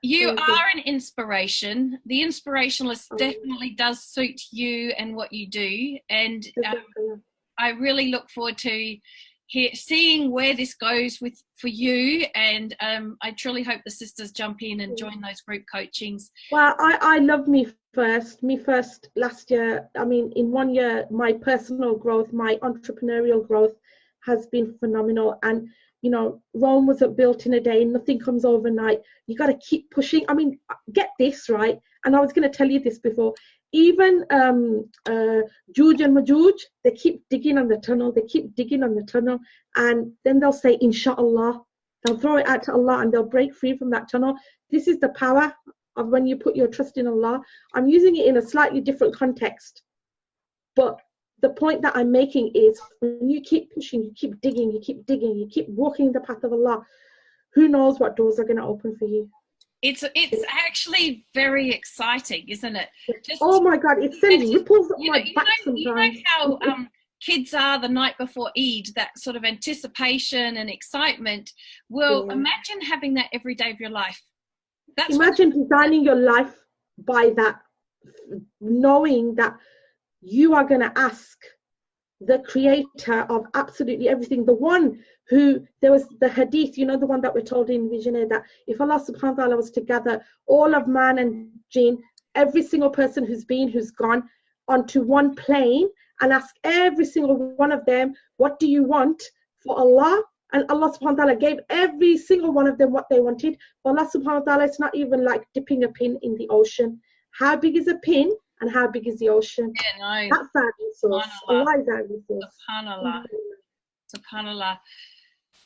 You are an inspiration. The inspirationalist definitely does suit you and what you do, and I really look forward to seeing where this goes for you, and I truly hope the sisters jump in and join those group coachings. Well, I love me first last year. I mean, in 1 year, my personal growth, my entrepreneurial growth has been phenomenal. And you know, Rome wasn't built in a day. Nothing comes overnight. You got to keep pushing. I mean, get this right. And I was going to tell you this before. Even Juj and Majuj, they keep digging on the tunnel. And then they'll say, Inshallah. They'll throw it out to Allah and they'll break free from that tunnel. This is the power of when you put your trust in Allah. I'm using it in a slightly different context. But the point that I'm making is when you keep pushing, you keep digging, you keep walking the path of Allah, who knows what doors are going to open for you. It's actually very exciting, isn't it? Oh my God, it sends ripples up my back sometimes. You know how kids are the night before Eid, that sort of anticipation and excitement. Well, imagine having that every day of your life. Imagine designing your life by that, knowing that you are going to ask the creator of absolutely everything, the one who, there was the hadith, you know, the one that we're told in Visionaire, that if Allah subhanahu wa ta'ala was to gather all of man and jinn, every single person who's gone, onto one plane and ask every single one of them, what do you want for Allah? And Allah subhanahu wa ta'ala gave every single one of them what they wanted. For Allah subhanahu wa ta'ala, it's not even like dipping a pin in the ocean. How big is a pin? And how big is the ocean? Yeah, no. That's our resource. Allah is our resource. Subhanallah.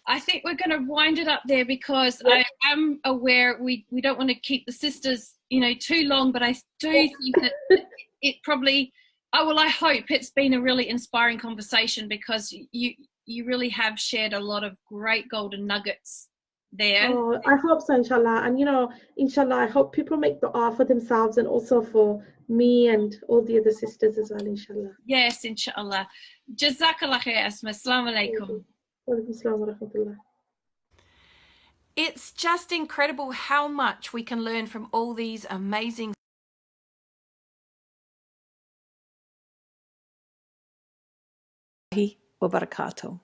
I think we're going to wind it up there because I am aware we don't want to keep the sisters, you know, too long, but I do think that it probably, I hope it's been a really inspiring conversation because you really have shared a lot of great golden nuggets there. Oh, I hope so, inshallah. And you know, inshallah, I hope people make dua for themselves and also for me and all the other sisters as well, inshallah. Yes, inshallah. Jazakallah khair, Asma. Assalamu alaikum. It's just incredible how much we can learn from all these amazing wa barakatuh.